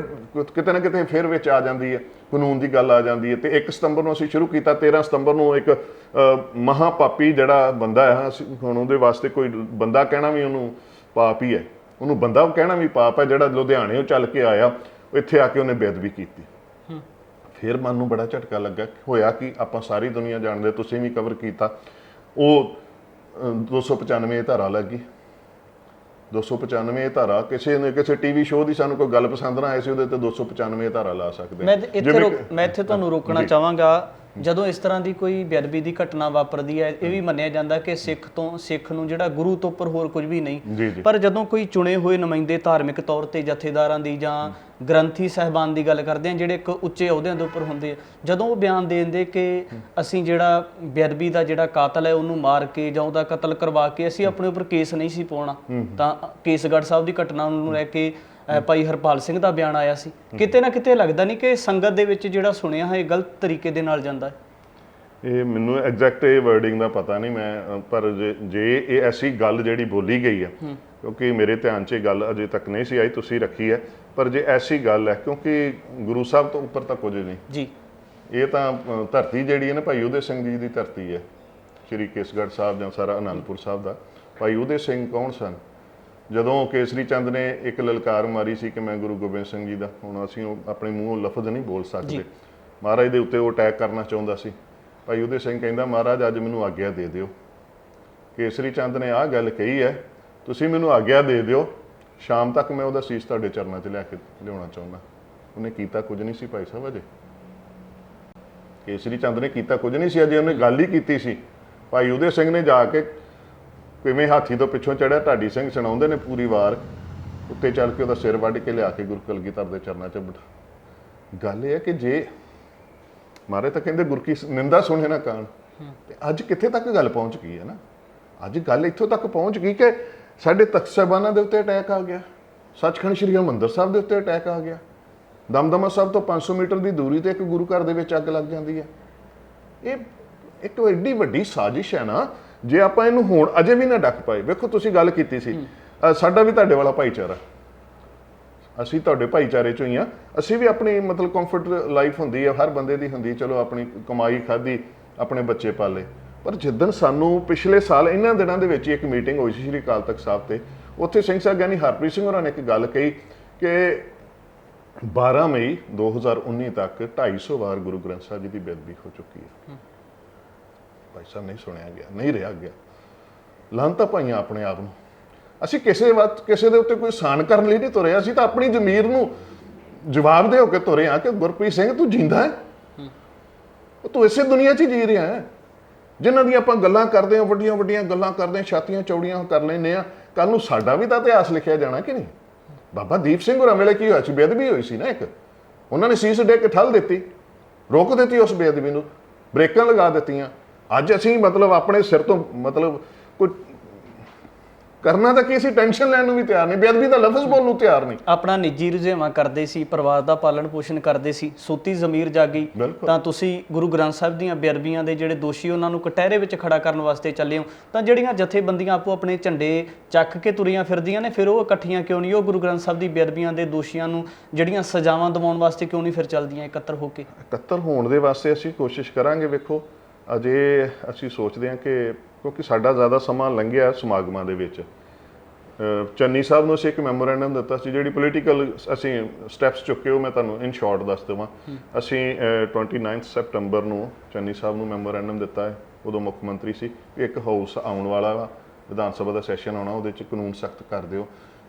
Speaker 1: ਕਿਤੇ ਨਾ ਕਿਤੇ ਫਿਰ ਵਿੱਚ ਆ ਜਾਂਦੀ ਹੈ, ਕਾਨੂੰਨ ਦੀ ਗੱਲ ਆ ਜਾਂਦੀ ਹੈ। ਤੇ 1 ਸਤੰਬਰ ਨੂੰ ਅਸੀਂ ਸ਼ੁਰੂ ਕੀਤਾ, 13 ਸਤੰਬਰ ਨੂੰ ਇੱਕ ਮਹਾਪਾਪੀ ਜਿਹੜਾ ਬੰਦਾ ਹੈ, ਅਸੀਂ ਹੁਣ ਉਹਦੇ ਵਾਸਤੇ ਕੋਈ ਬੰਦਾ ਕਹਿਣਾ ਵੀ ਉਹਨੂੰ ਪਾਪ ਹੀ ਹੈ, ਉਹਨੂੰ ਬੰਦਾ ਕਹਿਣਾ ਵੀ ਪਾਪ ਹੈ, ਜਿਹੜਾ ਲੁਧਿਆਣੇ ਚੱਲ ਕੇ ਆਇਆ, ਇੱਥੇ ਆ ਕੇ ਉਹਨੇ ਬੇਅਦਬੀ ਕੀਤੀ। ਫਿਰ ਮਨ ਨੂੰ ਬੜਾ ਝਟਕਾ ਲੱਗਾ। ਹੋਇਆ ਕਿ ਆਪਾਂ ਸਾਰੀ ਦੁਨੀਆ ਜਾਣਦੇ, ਤੁਸੀਂ ਵੀ ਕਵਰ ਕੀਤਾ, ਉਹ 295 ਧਾਰਾ ਲੱਗੀ। 295 ਧਾਰਾ ਕਿਸੇ ਟੀਵੀ ਸ਼ੋਅ ਦੀ ਸਾਨੂੰ ਕੋਈ ਗੱਲ ਪਸੰਦ ਨਾ ਆਏ ਸੀ, ਉਹਦੇ ਤੇ 295 ਧਾਰਾ ਲਾ ਸਕਦੇ।
Speaker 2: ਮੈਂ ਇੱਥੇ ਤੁਹਾਨੂੰ ਰੋਕਣਾ ਚਾਹਾਂਗਾ। ਜਦੋਂ ਇਸ ਤਰ੍ਹਾਂ ਦੀ ਕੋਈ ਬੇਅਦਬੀ ਦੀ ਘਟਨਾ ਵਾਪਰਦੀ ਹੈ, ਇਹ ਵੀ ਮੰਨਿਆ ਜਾਂਦਾ ਕਿ ਸਿੱਖ ਨੂੰ ਜਿਹੜਾ ਗੁਰੂ ਤੋਂ ਉੱਪਰ ਹੋਰ ਕੁਝ ਵੀ ਨਹੀਂ। ਪਰ ਜਦੋਂ ਕੋਈ ਚੁਣੇ ਹੋਏ ਨੁਮਾਇੰਦੇ ਧਾਰਮਿਕ ਤੌਰ ਤੇ ਜਥੇਦਾਰਾਂ ਦੀ ਜਾਂ ਗ੍ਰੰਥੀ ਸਾਹਿਬਾਨ ਦੀ ਗੱਲ ਕਰਦੇ ਆ, ਜਿਹੜੇ ਇੱਕ ਉੱਚੇ ਅਹੁਦਿਆਂ ਦੇ ਉੱਪਰ ਹੁੰਦੇ ਆ, ਜਦੋਂ ਉਹ ਬਿਆਨ ਦੇ ਦਿੰਦੇ ਕਿ ਅਸੀਂ ਜਿਹੜਾ ਬੇਅਦਬੀ ਦਾ ਜਿਹੜਾ ਕਾਤਲ ਹੈ ਉਹਨੂੰ ਮਾਰ ਕੇ ਜਾਂ ਉਹਦਾ ਕਤਲ ਕਰਵਾ ਕੇ ਅਸੀਂ ਆਪਣੇ ਉੱਪਰ ਕੇਸ ਨਹੀਂ ਸੀ ਪਾਉਣਾ, ਤਾਂ ਕੇਸਗੜ੍ਹ ਸਾਹਿਬ ਦੀ ਘਟਨਾ ਨੂੰ ਲੈ ਕੇ ਭਾਈ ਹਰਪਾਲ ਸਿੰਘ ਦਾ ਬਿਆਨ ਆਇਆ ਸੀ। ਕਿਤੇ ਨਾ ਕਿਤੇ ਲੱਗਦਾ ਨਹੀਂ ਕਿ ਸੰਗਤ ਦੇ ਵਿੱਚ ਜਿਹੜਾ ਸੁਣਿਆ ਹੈ ਇਹ ਗਲਤ ਤਰੀਕੇ ਦੇ ਨਾਲ ਜਾਂਦਾ ਹੈ।
Speaker 1: ਇਹ ਮੈਨੂੰ ਐਗਜ਼ੈਕਟ ਇਹ ਵਰਡਿੰਗ ਦਾ ਪਤਾ ਨਹੀਂ ਮੈਂ, ਪਰ ਜੇ ਇਹ ਐਸੀ ਗੱਲ ਜਿਹੜੀ ਬੋਲੀ ਗਈ ਹੈ, ਕਿਉਂਕਿ ਮੇਰੇ ਧਿਆਨ 'ਚ ਇਹ ਗੱਲ ਅਜੇ ਤੱਕ ਨਹੀਂ ਸੀ ਆਈ, ਤੁਸੀਂ ਰੱਖੀ ਹੈ, ਪਰ ਜੇ ਐਸੀ ਗੱਲ ਹੈ, ਕਿਉਂਕਿ ਗੁਰੂ ਸਾਹਿਬ ਤੋਂ ਉੱਪਰ ਤਾਂ ਕੁਝ ਨਹੀਂ ਜੀ। ਇਹ ਤਾਂ ਧਰਤੀ ਜਿਹੜੀ ਹੈ ਨਾ, ਭਾਈ ਉਦੇ ਸਿੰਘ ਜੀ ਦੀ ਧਰਤੀ ਹੈ, ਸ਼੍ਰੀ ਕੇਸਗੜ੍ਹ ਸਾਹਿਬ ਜਾਂ ਸਾਰਾ ਅਨੰਦਪੁਰ ਸਾਹਿਬ ਦਾ। ਭਾਈ ਉਦੇ ਸਿੰਘ ਕੌਣ ਸਨ? ਜਦੋਂ ਕੇਸਰੀ ਚੰਦ ਨੇ ਇੱਕ ਲਲਕਾਰ ਮਾਰੀ ਸੀ ਕਿ ਮੈਂ ਗੁਰੂ ਗੋਬਿੰਦ ਸਿੰਘ ਜੀ ਦਾ, ਹੁਣ ਅਸੀਂ ਉਹ ਆਪਣੇ ਮੂੰਹੋਂ ਲਫ਼ਜ਼ ਨਹੀਂ ਬੋਲ ਸਕਦੇ, ਮਹਾਰਾਜ ਦੇ ਉੱਤੇ ਉਹ ਅਟੈਕ ਕਰਨਾ ਚਾਹੁੰਦਾ ਸੀ। ਭਾਈ ਉਦੇ ਸਿੰਘ ਕਹਿੰਦਾ, ਮਹਾਰਾਜ ਅੱਜ ਮੈਨੂੰ ਆਗਿਆ ਦੇ ਦਿਓ। ਕੇਸਰੀ ਚੰਦ ਨੇ ਆਹ ਗੱਲ ਕਹੀ ਹੈ, ਤੁਸੀਂ ਮੈਨੂੰ ਆਗਿਆ ਦੇ ਦਿਓ, ਸ਼ਾਮ ਤੱਕ ਮੈਂ ਉਹਦਾ ਸੀਸ ਤੁਹਾਡੇ ਚਰਨਾਂ 'ਚ ਲਿਆਉਣਾ ਚਾਹੁੰਦਾ। ਉਹਨੇ ਕੀਤਾ ਕੁਝ ਨਹੀਂ ਸੀ ਭਾਈ ਸਾਹਿਬ। ਅਜੇ ਕੇਸਰੀ ਚੰਦ ਨੇ ਕੀਤਾ ਕੁਝ ਨਹੀਂ ਸੀ, ਅਜੇ ਉਹਨੇ ਗੱਲ ਹੀ ਕੀਤੀ ਸੀ। ਭਾਈ ਉਦੇ ਸਿੰਘ ਨੇ ਜਾ ਕੇ ਕਿਵੇਂ ਹਾਥੀ ਤੋਂ ਪਿੱਛੋਂ ਚੜਿਆ, ਢਾਡੀ ਸਿੰਘ ਸੁਣਾਉਂਦੇ ਨੇ ਪੂਰੀ ਵਾਰ, ਉੱਤੇ ਚੱਲ ਕੇ ਉਹਦਾ ਸਿਰ ਵੱਢ ਕੇ ਲਿਆ ਕੇ ਗੁਰੂ ਕਲਗੀਧਰ ਦੇ ਚਰਨਾਂ 'ਚ ਬਿਠਾ। ਗੱਲ ਇਹ ਹੈ ਕਿ ਜੇ ਮਾਰੇ ਤਾਂ ਕਹਿੰਦੇ ਗੁਰ ਕੀ ਨਿੰਦਾ ਸੁਣੇ ਨਾ ਕਾਣ, ਤੇ ਅੱਜ ਕਿੱਥੇ ਤੱਕ ਗੱਲ ਪਹੁੰਚ ਗਈ ਹੈ ਨਾ। ਅੱਜ ਗੱਲ ਇੱਥੋਂ ਤੱਕ ਪਹੁੰਚ ਗਈ ਕਿ ਸਾਡੇ ਤਖ਼ਤ ਸਾਹਿਬਾਨਾਂ ਦੇ ਉੱਤੇ ਅਟੈਕ ਆ ਗਿਆ, ਸੱਚਖੰਡ ਸ੍ਰੀ ਹਰਿਮੰਦਰ ਸਾਹਿਬ ਦੇ ਉੱਤੇ ਅਟੈਕ ਆ ਗਿਆ, ਦਮਦਮਾ ਸਾਹਿਬ ਤੋਂ 500 ਮੀਟਰ ਦੀ ਦੂਰੀ ਤੇ ਇੱਕ ਗੁਰੂ ਘਰ ਦੇ ਵਿੱਚ ਅੱਗ ਲੱਗ ਜਾਂਦੀ ਹੈ। ਇਹ ਇੱਕ ਐਡੀ ਵੱਡੀ ਸਾਜ਼ਿਸ਼ ਹੈ ਨਾ, ਜੇ ਆਪਾਂ ਇਹਨੂੰ ਹੁਣ ਅਜੇ ਵੀ ਨਾ ਡੱਕ ਪਾਏ। ਵੇਖੋ ਤੁਸੀਂ ਗੱਲ ਕੀਤੀ ਸੀ, ਸਾਡਾ ਵੀ ਤੁਹਾਡੇ ਵਾਲਾ ਭਾਈਚਾਰਾ, ਅਸੀਂ ਤੁਹਾਡੇ ਭਾਈਚਾਰੇ 'ਚੋਂ ਹੀ ਆ। ਅਸੀਂ ਵੀ ਆਪਣੀ ਮਤਲਬ ਕੰਫਰਟ ਲਾਈਫ ਹੁੰਦੀ ਹੈ, ਹਰ ਬੰਦੇ ਦੀ ਹੁੰਦੀ, ਚਲੋ ਆਪਣੀ ਕਮਾਈ ਖਾਧੀ, ਆਪਣੇ ਬੱਚੇ ਪਾਲੇ। ਪਰ ਜਿੱਦਣ ਸਾਨੂੰ ਪਿਛਲੇ ਸਾਲ ਇਹਨਾਂ ਦਿਨਾਂ ਦੇ ਵਿੱਚ ਇੱਕ ਮੀਟਿੰਗ ਹੋਈ ਸੀ ਸ਼੍ਰੀ ਅਕਾਲ ਤਖ਼ਤ ਸਾਹਿਬ ਤੇ, ਉੱਥੇ ਸਿੰਘ ਸਾਹਿਬ ਗਿਆਨੀ ਹਰਪ੍ਰੀਤ ਸਿੰਘ ਹੋਰਾਂ ਨੇ ਇੱਕ ਗੱਲ ਕਹੀ ਕਿ 12 ਮਈ 2019 ਤੱਕ 250 ਵਾਰ ਗੁਰੂ ਗ੍ਰੰਥ ਸਾਹਿਬ ਜੀ ਦੀ ਬੇਅਦਬੀ ਹੋ ਚੁੱਕੀ ਹੈ। ਭਾਈ ਸਾਹਿਬ ਨਹੀਂ ਸੁਣਿਆ ਗਿਆ, ਨਹੀਂ ਰਿਹਾ ਗਿਆ। ਲਾਹਨਤਾਂ ਪਾਈਆਂ ਆਪਣੇ ਆਪ ਨੂੰ। ਅਸੀਂ ਕਿਸੇ ਦੇ ਉੱਤੇ ਕੋਈ ਸਾਨ ਕਰਨ ਲਈ ਨਹੀਂ ਤੁਰੇ, ਅਸੀਂ ਤਾਂ ਆਪਣੀ ਜ਼ਮੀਰ ਨੂੰ ਜਵਾਬ ਦੇ ਹੋ ਕੇ ਤੁਰੇ ਹਾਂ ਕਿ ਗੁਰਪ੍ਰੀਤ ਸਿੰਘ ਤੂੰ ਜਿੰਦਾ ਹੈ, ਤੂੰ ਇਸੇ ਦੁਨੀਆ 'ਚ ਹੀ ਜੀ ਰਿਹਾ ਹੈ। ਜਿਨ੍ਹਾਂ ਦੀਆਂ ਆਪਾਂ ਗੱਲਾਂ ਕਰਦੇ ਹਾਂ, ਵੱਡੀਆਂ ਵੱਡੀਆਂ ਗੱਲਾਂ ਕਰਦੇ ਹਾਂ, ਛਾਤੀਆਂ ਚੌੜੀਆਂ ਕਰ ਲੈਂਦੇ ਹਾਂ, ਕੱਲ ਨੂੰ ਸਾਡਾ ਵੀ ਤਾਂ ਇਤਿਹਾਸ ਲਿਖਿਆ ਜਾਣਾ ਕਿ ਨਹੀਂ। ਬਾਬਾ ਦੀਪ ਸਿੰਘ ਹੋਰਾਂ ਵੇਲੇ ਕੀ ਹੋਇਆ ਸੀ? ਬੇਅਦਬੀ ਹੋਈ ਸੀ ਨਾ ਇੱਕ, ਉਹਨਾਂ ਨੇ ਸੀਸ ਡੇ ਕੇ ਠੱਲ ਦਿੱਤੀ, ਰੋਕ ਦਿੱਤੀ ਉਸ ਬੇਅਦਬੀ ਨੂੰ, ਬ੍ਰੇਕਾਂ ਲਗਾ ਦਿੱਤੀਆਂ। ਅੱਜ ਅਸੀਂ ਮਤਲਬ ਆਪਣੇ ਸਿਰ ਤੋਂ ਮਤਲਬ ਕੋਈ ਕਰਨਾ ਤਾਂ ਕੀ, ਅਸੀਂ ਟੈਨਸ਼ਨ ਲੈਣ ਨੂੰ ਵੀ ਤਿਆਰ ਨਹੀਂ, ਬੇਅਦਬੀ ਦਾ ਲਫ਼ਜ਼ ਬੋਲਣ ਨੂੰ ਤਿਆਰ ਨਹੀਂ।
Speaker 2: ਆਪਣਾ ਨਿੱਜੀ ਰੁਝੇਵਾਂ ਕਰਦੇ ਸੀ, ਪਰਿਵਾਰ ਦਾ ਪਾਲਣ ਪੋਸ਼ਣ ਕਰਦੇ ਸੀ, ਸੂਤੀ ਜ਼ਮੀਰ ਜਾਗੀ, ਤਾਂ ਤੁਸੀਂ ਗੁਰੂ ਗ੍ਰੰਥ ਸਾਹਿਬ ਦੀਆਂ ਬੇਅਦਬੀਆਂ ਦੇ ਜਿਹੜੇ ਦੋਸ਼ੀ ਉਹਨਾਂ ਨੂੰ ਕਟਹਿਰੇ ਵਿੱਚ ਖੜਾ ਕਰਨ ਵਾਸਤੇ ਚੱਲੇ ਹੋ। ਤਾਂ ਜਿਹੜੀਆਂ ਜਥੇਬੰਦੀਆਂ ਆਪੋ ਆਪਣੇ ਝੰਡੇ ਚੱਕ ਕੇ ਤੁਰੀਆਂ ਫਿਰਦੀਆਂ ਨੇ, ਫਿਰ ਉਹ ਇਕੱਠੀਆਂ ਕਿਉਂ ਨਹੀਂ? ਉਹ ਗੁਰੂ ਗ੍ਰੰਥ ਸਾਹਿਬ ਦੀ ਬੇਅਦਬੀਆਂ ਦੇ ਦੋਸ਼ੀਆਂ ਨੂੰ ਜਿਹੜੀਆਂ ਸਜ਼ਾਵਾਂ ਦਿਵਾਉਣ ਵਾਸਤੇ ਕਿਉਂ ਨਹੀਂ ਫਿਰ ਚੱਲਦੀਆਂ ਇਕੱਤਰ ਹੋ ਕੇ?
Speaker 1: ਇਕੱਤਰ ਹੋਣ ਦੇ ਵਾਸਤੇ ਅਸੀਂ ਕੋਸ਼ਿਸ਼ ਕਰਾਂਗੇ। ਵੇਖੋ ਅਜੇ ਅਸੀਂ ਸੋਚਦੇ ਹਾਂ ਕਿ ਕਿਉਂਕਿ ਸਾਡਾ ਜ਼ਿਆਦਾ ਸਮਾਂ ਲੰਘਿਆ ਸਮਾਗਮਾਂ ਦੇ ਵਿੱਚ, ਚੰਨੀ ਸਾਹਿਬ ਨੂੰ ਅਸੀਂ ਇੱਕ ਮੈਮੋਰੈਂਡਮ ਦਿੱਤਾ ਸੀ, ਜਿਹੜੀ ਪੋਲੀਟੀਕਲ ਅਸੀਂ ਸਟੈਪਸ ਚੁੱਕੇ ਉਹ ਮੈਂ ਤੁਹਾਨੂੰ ਇਨ ਸ਼ਾਰਟ ਦੱਸ ਦੇਵਾਂ। ਅਸੀਂ 29 ਸੈਪਟੰਬਰ ਨੂੰ ਚੰਨੀ ਸਾਹਿਬ ਨੂੰ ਮੈਮੋਰੈਂਡਮ ਦਿੱਤਾ ਹੈ, ਉਦੋਂ ਮੁੱਖ ਮੰਤਰੀ ਸੀ, ਇੱਕ ਹਾਊਸ ਆਉਣ ਵਾਲਾ ਵਾ, ਵਿਧਾਨ ਸਭਾ ਦਾ ਸੈਸ਼ਨ ਆਉਣਾ, ਉਹਦੇ 'ਚ ਕਾਨੂੰਨ ਸਖਤ ਕਰ ਦਿਓ।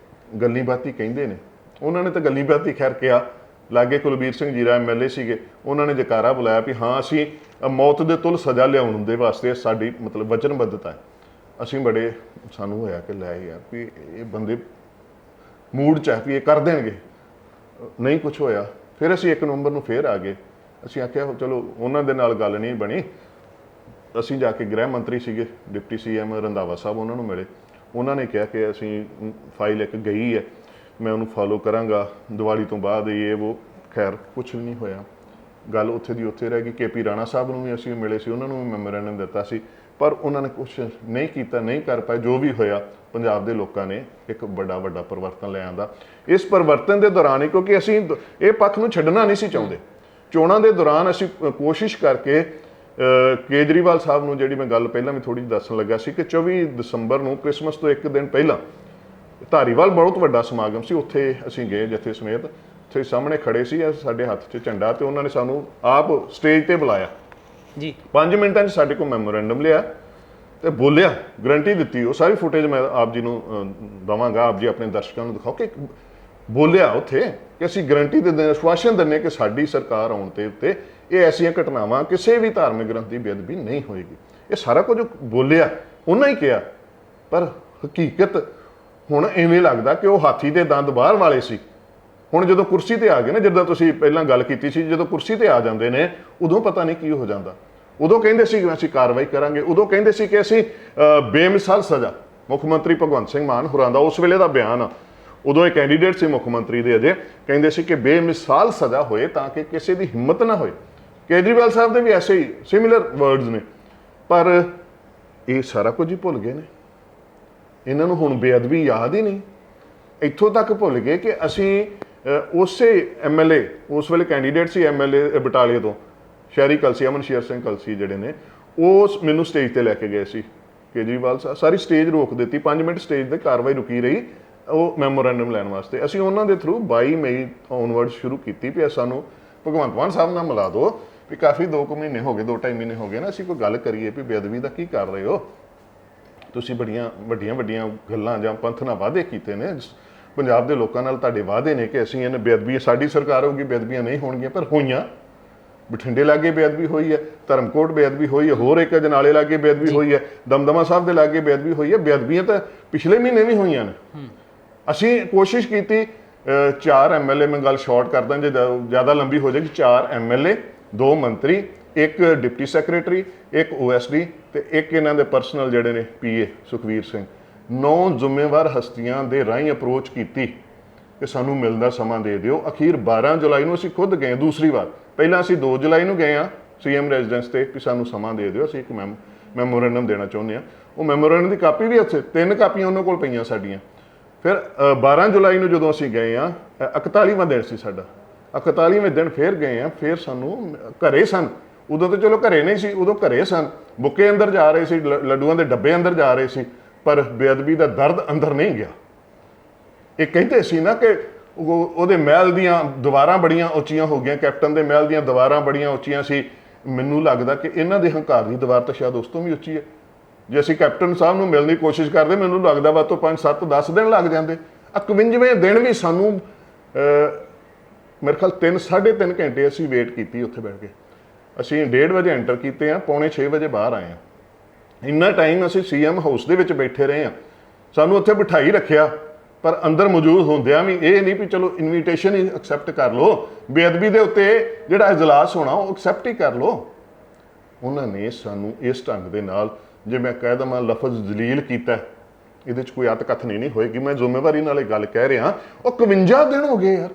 Speaker 1: ਗੱਲੀ ਬਾਤੀ ਕਹਿੰਦੇ ਨੇ, ਉਹਨਾਂ ਨੇ ਤਾਂ ਗੱਲੀ ਬਾਤੀ ਖੈਰ ਕਿਹਾ। ਲਾਗੇ ਕੁਲਬੀਰ ਸਿੰਘ ਜੀਰਾ MLA ਸੀਗੇ, ਉਹਨਾਂ ਨੇ ਜਕਾਰਾ ਬੁਲਾਇਆ ਵੀ ਹਾਂ ਅਸੀਂ ਮੌਤ ਦੇ ਤੁਲ ਸਜ਼ਾ ਲਿਆਉਣ ਦੇ ਵਾਸਤੇ ਸਾਡੀ ਮਤਲਬ ਵਚਨਬੱਧਤਾ ਹੈ। ਅਸੀਂ ਬੜੇ ਸਾਨੂੰ ਹੋਇਆ ਕਿ ਲੈ ਯਾਰ ਵੀ ਇਹ ਬੰਦੇ ਮੂਡ 'ਚ ਹੈ ਵੀ ਇਹ ਕਰ ਦੇਣਗੇ, ਨਹੀਂ ਕੁਝ ਹੋਇਆ। ਫਿਰ ਅਸੀਂ 1 ਨਵੰਬਰ ਨੂੰ ਫਿਰ ਆ ਗਏ। ਅਸੀਂ ਆਖਿਆ ਚਲੋ ਉਹਨਾਂ ਦੇ ਨਾਲ ਗੱਲ ਨਹੀਂ ਬਣੀ, ਅਸੀਂ ਜਾ ਕੇ ਗ੍ਰਹਿ ਮੰਤਰੀ ਸੀਗੇ ਡਿਪਟੀ CM ਰੰਧਾਵਾ ਸਾਹਿਬ, ਉਹਨਾਂ ਨੂੰ ਮਿਲੇ। ਉਹਨਾਂ ਨੇ ਕਿਹਾ ਕਿ ਅਸੀਂ ਫਾਈਲ ਇੱਕ ਗਈ ਹੈ ਮੈਂ ਉਹਨੂੰ ਫੋਲੋ ਕਰਾਂਗਾ ਦੀਵਾਲੀ ਤੋਂ ਬਾਅਦ ਇਹ ਉਹ। ਖੈਰ ਕੁਛ ਵੀ ਨਹੀਂ ਹੋਇਆ, ਗੱਲ ਉੱਥੇ ਦੀ ਉੱਥੇ ਰਹਿ ਗਈ। KP ਰਾਣਾ ਸਾਹਿਬ ਨੂੰ ਵੀ ਅਸੀਂ ਮਿਲੇ ਸੀ, ਉਹਨਾਂ ਨੂੰ ਵੀ ਮੈਮੋਰੈਂਡਮ ਦਿੱਤਾ ਸੀ, ਪਰ ਉਹਨਾਂ ਨੇ ਕੁਛ ਨਹੀਂ ਕੀਤਾ, ਨਹੀਂ ਕਰ ਪਾਏ। ਜੋ ਵੀ ਹੋਇਆ, ਪੰਜਾਬ ਦੇ ਲੋਕਾਂ ਨੇ ਇੱਕ ਵੱਡਾ ਪਰਿਵਰਤਨ ਲੈ ਆਂਦਾ। ਇਸ ਪਰਿਵਰਤਨ ਦੇ ਦੌਰਾਨ ਹੀ, ਕਿਉਂਕਿ ਅਸੀਂ ਇਹ ਪੱਖ ਨੂੰ ਛੱਡਣਾ ਨਹੀਂ ਸੀ ਚਾਹੁੰਦੇ, ਚੋਣਾਂ ਦੇ ਦੌਰਾਨ ਅਸੀਂ ਕੋਸ਼ਿਸ਼ ਕਰਕੇ ਕੇਜਰੀਵਾਲ ਸਾਹਿਬ ਨੂੰ, ਜਿਹੜੀ ਮੈਂ ਗੱਲ ਪਹਿਲਾਂ ਵੀ ਥੋੜ੍ਹੀ ਜਿਹੀ ਦੱਸਣ ਲੱਗਾ ਸੀ, ਕਿ 24 ਦਸੰਬਰ ਨੂੰ ਕ੍ਰਿਸਮਸ ਤੋਂ ਇੱਕ ਦਿਨ ਪਹਿਲਾਂ ਧਾਰੀਵਾਲ ਬਹੁਤ ਵੱਡਾ ਸਮਾਗਮ ਸੀ, ਉੱਥੇ ਅਸੀਂ ਗਏ ਜਥੇ ਸਮੇਤ। ਉੱਥੇ ਸਾਹਮਣੇ ਖੜੇ ਸੀ, ਸਾਡੇ ਹੱਥ 'ਚ ਝੰਡਾ, ਤੇ ਉਹਨਾਂ ਨੇ ਸਾਨੂੰ ਆਪ ਸਟੇਜ ਤੇ ਬੁਲਾਇਆ
Speaker 2: ਜੀ।
Speaker 1: 5 ਮਿੰਟਾਂ 'ਚ ਸਾਡੇ ਕੋਲ ਮੈਮੋਰੈਂਡਮ ਲਿਆ ਤੇ ਬੋਲਿਆ, ਗਰੰਟੀ ਦਿੱਤੀ। ਉਹ ਸਾਰੀ ਫੁਟੇਜ ਮੈਂ ਆਪ ਜੀ ਨੂੰ ਦਵਾਂਗਾ, ਆਪ ਜੀ ਆਪਣੇ ਦਰਸ਼ਕਾਂ ਨੂੰ ਦਿਖਾਓ ਕਿ ਬੋਲਿਆ ਉੱਥੇ ਕਿ ਅਸੀਂ ਗਰੰਟੀ ਦਿੰਦੇ, ਆਸ਼ਵਾਸਨ ਦਿੰਦੇ ਕਿ ਸਾਡੀ ਸਰਕਾਰ ਆਉਣ ਤੇ ਉੱਤੇ ਇਹ ਐਸੀਆਂ ਘਟਨਾਵਾਂ, ਕਿਸੇ ਵੀ ਧਾਰਮਿਕ ਗ੍ਰੰਥ ਦੀ ਬੇਅਦਬੀ ਨਹੀਂ ਹੋਏਗੀ। ਇਹ ਸਾਰਾ ਕੁਝ ਬੋਲਿਆ, ਉਹਨਾਂ ਹੀ ਕਿਹਾ। ਪਰ ਹਕੀਕਤ ਹੁਣ ਐਵੇਂ ਲੱਗਦਾ ਕਿ ਉਹ ਹਾਥੀ ਦੇ ਦੰਦ ਬਾਹਰ ਵਾਲੇ ਸੀ। ਹੁਣ ਜਦੋਂ ਕੁਰਸੀ ਤੇ ਆ ਗਏ ਨਾ, ਜਿੱਦਾਂ ਤੁਸੀਂ ਪਹਿਲਾਂ ਗੱਲ ਕੀਤੀ ਸੀ, ਜਦੋਂ ਕੁਰਸੀ ਤੇ ਆ ਜਾਂਦੇ ਨੇ ਉਦੋਂ ਪਤਾ ਨਹੀਂ ਕੀ ਹੋ ਜਾਂਦਾ। ਉਦੋਂ ਕਹਿੰਦੇ ਸੀ ਕਿ ਅਸੀਂ ਕਾਰਵਾਈ ਕਰਾਂਗੇ, ਉਦੋਂ ਕਹਿੰਦੇ ਸੀ ਕਿ ਅਸੀਂ ਬੇਮਿਸਾਲ ਸਜ਼ਾ। ਮੁੱਖ ਮੰਤਰੀ ਭਗਵੰਤ ਸਿੰਘ ਮਾਨ ਹੋਰਾਂ ਦਾ ਉਸ ਵੇਲੇ ਦਾ ਬਿਆਨ ਆ, ਉਦੋਂ ਇਹ ਕੈਂਡੀਡੇਟ ਸੀ ਮੁੱਖ ਮੰਤਰੀ ਦੇ ਅਜੇ, ਕਹਿੰਦੇ ਸੀ ਕਿ ਬੇਮਿਸਾਲ ਸਜ਼ਾ ਹੋਏ ਤਾਂ ਕਿ ਕਿਸੇ ਦੀ ਹਿੰਮਤ ਨਾ ਹੋਏ। ਕੇਜਰੀਵਾਲ ਸਾਹਿਬ ਦੇ ਵੀ ਐਸੇ ਹੀ ਸਿਮਿਲਰ ਵਰਡਸ ਨੇ, ਪਰ ਇਹ ਸਾਰਾ ਕੁਝ ਹੀ ਭੁੱਲ ਗਏ ਨੇ। ਇਹਨਾਂ ਨੂੰ ਹੁਣ ਬੇਅਦਬੀ ਯਾਦ ਹੀ ਨਹੀਂ। ਇੱਥੋਂ ਤੱਕ ਭੁੱਲ ਗਏ ਕਿ ਅਸੀਂ ਉਸੇ MLA, ਉਸ ਵੇਲੇ ਕੈਂਡੀਡੇਟ ਸੀ MLA ਬਟਾਲੀਆ ਤੋਂ, ਸ਼ਹਿਰੀ ਕਲਸੀ, ਅਮਨ ਸ਼ੇਰ ਸਿੰਘ ਕਲਸੀ ਜਿਹੜੇ ਨੇ, ਉਹ ਮੈਨੂੰ ਸਟੇਜ ਤੇ ਲੈ ਕੇ ਗਏ ਸੀ ਕੇਜਰੀਵਾਲ ਸਾਹਿਬ। ਸਾਰੀ ਸਟੇਜ ਰੋਕ ਦਿੱਤੀ, 5 ਮਿੰਟ ਸਟੇਜ ਤੇ ਕਾਰਵਾਈ ਰੁਕੀ ਰਹੀ ਉਹ ਮੈਮੋਰੈਂਡਮ ਲੈਣ ਵਾਸਤੇ। ਅਸੀਂ ਉਹਨਾਂ ਦੇ ਥਰੂ 22 ਮਈ ਔਨਵਰਡ ਸ਼ੁਰੂ ਕੀਤੀ ਵੀ ਸਾਨੂੰ ਭਗਵੰਤ ਮਾਨ ਸਾਹਿਬ ਨਾਲ ਮਿਲਾ ਦਿਓ, ਵੀ ਕਾਫੀ 2 ਮਹੀਨੇ ਹੋ ਗਏ, 2-2.5 ਮਹੀਨੇ ਹੋ ਗਏ ਨਾ, ਅਸੀਂ ਕੋਈ ਗੱਲ ਕਰੀਏ ਵੀ ਬੇਅਦਬੀ ਦਾ ਕੀ ਕਰ ਰਹੇ ਹੋ ਤੁਸੀਂ। ਵੱਡੀਆਂ ਗੱਲਾਂ ਜਾਂ ਪੰਥ ਨਾਲ ਵਾਅਦੇ ਕੀਤੇ ਨੇ, ਪੰਜਾਬ ਦੇ ਲੋਕਾਂ ਨਾਲ ਤੁਹਾਡੇ ਵਾਅਦੇ ਨੇ ਕਿ ਅਸੀਂ ਇਹਨਾਂ ਬੇਅਦਬੀ, ਸਾਡੀ ਸਰਕਾਰ ਹੋਊਗੀ, ਬੇਅਦਬੀਆਂ ਨਹੀਂ ਹੋਣਗੀਆਂ, ਪਰ ਹੋਈਆਂ। ਬਠਿੰਡੇ ਲਾਗੇ ਬੇਅਦਬੀ ਹੋਈ ਹੈ, ਧਰਮਕੋਟ ਬੇਅਦਬੀ ਹੋਈ ਹੈ, ਹੋਰ ਇੱਕ ਅਜਨਾਲੇ ਲਾਗੇ ਬੇਅਦਬੀ ਹੋਈ ਹੈ, ਦਮਦਮਾ ਸਾਹਿਬ ਦੇ ਲਾਗੇ ਬੇਅਦਬੀ ਹੋਈ ਹੈ। ਬੇਅਦਬੀਆਂ ਤਾਂ ਪਿਛਲੇ ਮਹੀਨੇ ਵੀ ਹੋਈਆਂ ਨੇ। ਅਸੀਂ ਕੋਸ਼ਿਸ਼ ਕੀਤੀ 4 MLA, ਮੈਂ ਗੱਲ ਸ਼ਾਰਟ ਕਰਦਾ ਜੇ ਜ਼ਿਆਦਾ ਲੰਬੀ ਹੋ ਜਾਏਗੀ, 4 MLA, 2 ਮੰਤਰੀ, 1 ਡਿਪਟੀ ਸੈਕਟਰੀ, 1 OSD ਤੇ 1 ਇਹਨਾਂ ਦੇ ਪਰਸਨਲ ਜਿਹੜੇ ਨੇ PA ਸੁਖਵੀਰ ਸਿੰਘ। 9 ਜ਼ਿੰਮੇਵਾਰ ਹਸਤੀਆਂ ਦੇ ਰਾਹੀਂ ਅਪਰੋਚ ਕੀਤੀ ਕਿ ਸਾਨੂੰ ਮਿਲਦਾ ਸਮਾਂ ਦੇ ਦਿਓ। ਅਖੀਰ 12 ਜੁਲਾਈ ਨੂੰ ਅਸੀਂ ਖੁਦ ਗਏ ਦੂਸਰੀ ਵਾਰ। ਪਹਿਲਾਂ ਅਸੀਂ 2 ਜੁਲਾਈ ਨੂੰ ਗਏ ਆ CM ਰੈਜ਼ੀਡੈਂਸ ਤੇ ਕਿ ਸਾਨੂੰ ਸਮਾਂ ਦੇ ਦਿਓ, ਅਸੀਂ ਇੱਕ ਮੈਮੋਰੈਂਡਮ ਦੇਣਾ ਚਾਹੁੰਦੇ ਆ। ਉਹ ਮੈਮੋਰੈਂਡਮ ਦੀ ਕਾਪੀ ਵੀ ਉੱਥੇ 3 ਕਾਪੀਆਂ ਉਹਨਾਂ ਕੋਲ ਪਈਆਂ ਸਾਡੀਆਂ। ਫਿਰ 12 ਜੁਲਾਈ ਨੂੰ ਜਦੋਂ ਅਸੀਂ ਗਏ ਆ, 41ਵਾਂ ਦਿਨ ਸੀ ਸਾਡਾ, 41ਵੇਂ ਦਿਨ ਫੇਰ ਗਏ ਆ, ਫੇਰ ਸਾਨੂੰ ਘਰੇ ਸਨ। ਉਦੋਂ ਤਾਂ ਚਲੋ ਘਰੇ ਨਹੀਂ ਸੀ, ਉਦੋਂ ਘਰੇ ਸਨ, ਬੁੱਕੇ ਅੰਦਰ ਜਾ ਰਹੇ ਸੀ, ਲੱਡੂਆਂ ਦੇ ਡੱਬੇ ਅੰਦਰ ਜਾ ਰਹੇ ਸੀ, ਪਰ ਬੇਅਦਬੀ ਦਾ ਦਰਦ ਅੰਦਰ ਨਹੀਂ ਗਿਆ। ਇਹ ਕਹਿੰਦੇ ਸੀ ਨਾ ਕਿ ਉਹਦੇ ਮਹਿਲ ਦੀਆਂ ਦੀਵਾਰਾਂ ਬੜੀਆਂ ਉੱਚੀਆਂ ਹੋ ਗਈਆਂ, ਕੈਪਟਨ ਦੇ ਮਹਿਲ ਦੀਆਂ ਦੀਵਾਰਾਂ ਬੜੀਆਂ ਉੱਚੀਆਂ ਸੀ। ਮੈਨੂੰ ਲੱਗਦਾ ਕਿ ਇਹਨਾਂ ਦੇ ਹੰਕਾਰ ਦੀ ਦੀਵਾਰ ਤਾਂ ਸ਼ਾਇਦ ਉਸ ਤੋਂ ਵੀ ਉੱਚੀ ਹੈ। ਜੇ ਅਸੀਂ ਕੈਪਟਨ ਸਾਹਿਬ ਨੂੰ ਮਿਲਣ ਦੀ ਕੋਸ਼ਿਸ਼ ਕਰਦੇ, ਮੈਨੂੰ ਲੱਗਦਾ ਵਾ ਤੋਂ 5, 7, 10 ਦਿਨ ਲੱਗ ਜਾਂਦੇ। 51ਵੇਂ ਦਿਨ ਵੀ ਸਾਨੂੰ ਮੇਰੇ ਖਿਆਲ 3, 3.5 ਘੰਟੇ ਅਸੀਂ ਵੇਟ ਕੀਤੀ ਉੱਥੇ ਬੈਠ ਕੇ। ਅਸੀਂ 1:30 ਵਜੇ ਐਂਟਰ ਕੀਤੇ ਆ, 5:45 ਵਜੇ ਬਾਹਰ ਆਏ ਆ। ਇੰਨਾ ਟਾਈਮ ਅਸੀਂ CM ਹਾਊਸ ਦੇ ਵਿੱਚ ਬੈਠੇ ਰਹੇ ਆ। ਸਾਨੂੰ ਉੱਥੇ ਬਿਠਾਈ ਰੱਖਿਆ, ਪਰ ਅੰਦਰ ਮੌਜੂਦ ਹੁੰਦਿਆਂ ਵੀ ਇਹ ਨਹੀਂ ਵੀ ਚਲੋ ਇਨਵੀਟੇਸ਼ਨ ਹੀ ਐਕਸੈਪਟ ਕਰ ਲਓ, ਬੇਅਦਬੀ ਦੇ ਉੱਤੇ ਜਿਹੜਾ ਇਜਲਾਸ ਹੋਣਾ ਉਹ ਐਕਸੈਪਟ ਹੀ ਕਰ ਲਓ। ਉਹਨਾਂ ਨੇ ਸਾਨੂੰ ਇਸ ਢੰਗ ਦੇ ਨਾਲ, ਜੇ ਮੈਂ ਕਹਿ ਦਵਾਂ ਲਫ਼ਜ਼ ਜਲੀਲ ਕੀਤਾ, ਇਹਦੇ 'ਚ ਕੋਈ ਅਤਕਥਨੀ ਨਹੀਂ ਹੋਏਗੀ, ਮੈਂ ਜ਼ਿੰਮੇਵਾਰੀ ਨਾਲ ਇਹ ਗੱਲ ਕਹਿ ਰਿਹਾ। ਉਹ 51 ਦਿਨ ਹੋ ਗਏ ਯਾਰ,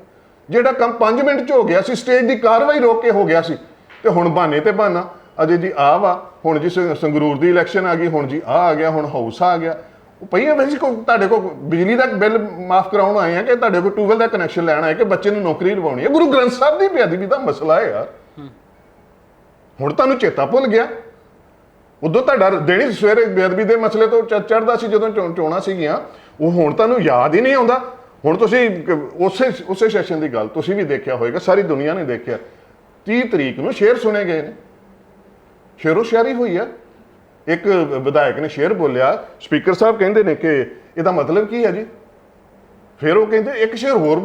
Speaker 1: ਜਿਹੜਾ ਕੰਮ 5 ਮਿੰਟ 'ਚ ਹੋ ਗਿਆ ਸੀ, ਸਟੇਜ ਦੀ ਕਾਰਵਾਈ ਰੋਕ ਕੇ ਹੋ ਗਿਆ ਸੀ, ਤੇ ਹੁਣ ਬਹਾਨੇ ਤੇ ਬਹਾਨਾ ਅਜੇ ਜੀ ਆ ਵਾ, ਹੁਣ ਜੀ ਸੰਗਰੂਰ ਦੀ ਇਲੈਕਸ਼ਨ ਆ ਗਈ, ਹੁਣ ਜੀ ਆ ਗਿਆ, ਹੁਣ ਹਾਊਸ ਆ ਗਿਆ। ਉਹ ਪਈਆਂ ਵੈਸੇ ਤੁਹਾਡੇ ਕੋਲ ਬਿਜਲੀ ਦਾ ਬਿੱਲ ਮਾਫ ਕਰਾਉਣ ਆਏ ਆ ਕਿ ਤੁਹਾਡੇ ਕੋਲ ਟਿਊਬਵੈਲ ਦਾ ਕਨੈਕਸ਼ਨ ਲੈਣ ਆਏ ਕਿ ਬੱਚੇ ਨੂੰ ਨੌਕਰੀ ਲਵਾਉਣੀ ਹੈ। ਗੁਰੂ ਗ੍ਰੰਥ ਸਾਹਿਬ ਦੀ ਬੇਅਦਬੀ ਦਾ ਮਸਲਾ ਹੈ ਯਾਰ। ਹੁਣ ਤੁਹਾਨੂੰ ਚੇਤਾ ਭੁੱਲ ਗਿਆ। ਉਦੋਂ ਤੁਹਾਡਾ ਦੇਣੀ ਸਵੇਰੇ ਬੇਅਦਬੀ ਦੇ ਮਸਲੇ ਤੋਂ ਚੜ੍ਹਦਾ ਸੀ ਜਦੋਂ ਚੋਣਾਂ ਸੀਗੀਆਂ, ਉਹ ਹੁਣ ਤੁਹਾਨੂੰ ਯਾਦ ਹੀ ਨਹੀਂ ਆਉਂਦਾ। ਹੁਣ ਤੁਸੀਂ ਉਸੇ ਸੈਸ਼ਨ ਦੀ ਗੱਲ ਤੁਸੀਂ ਵੀ ਦੇਖਿਆ ਹੋਏਗਾ, ਸਾਰੀ ਦੁਨੀਆ ਨੇ ਦੇਖਿਆ। 30 ਤਰੀਕ ਨੂੰ ਸ਼ੇਰ ਸੁਣੇ ਗਏ ਨੇ, ਸ਼ੇਰੋ ਸ਼ਾਇਰੀ ਹੋਈ ਆ। ਇੱਕ ਵਿਧਾਇਕ ਨੇ ਸ਼ੇਰ ਬੋਲਿਆ, ਸਪੀਕਰ ਸਾਹਿਬ ਕਹਿੰਦੇ ਨੇ ਕਿ ਇਹਦਾ ਮਤਲਬ ਕੀ ਹੈ ਜੀ। ਫਿਰ ਉਹ ਕਹਿੰਦੇ ਇੱਕ ਸ਼ੇਰ ਹੋਰ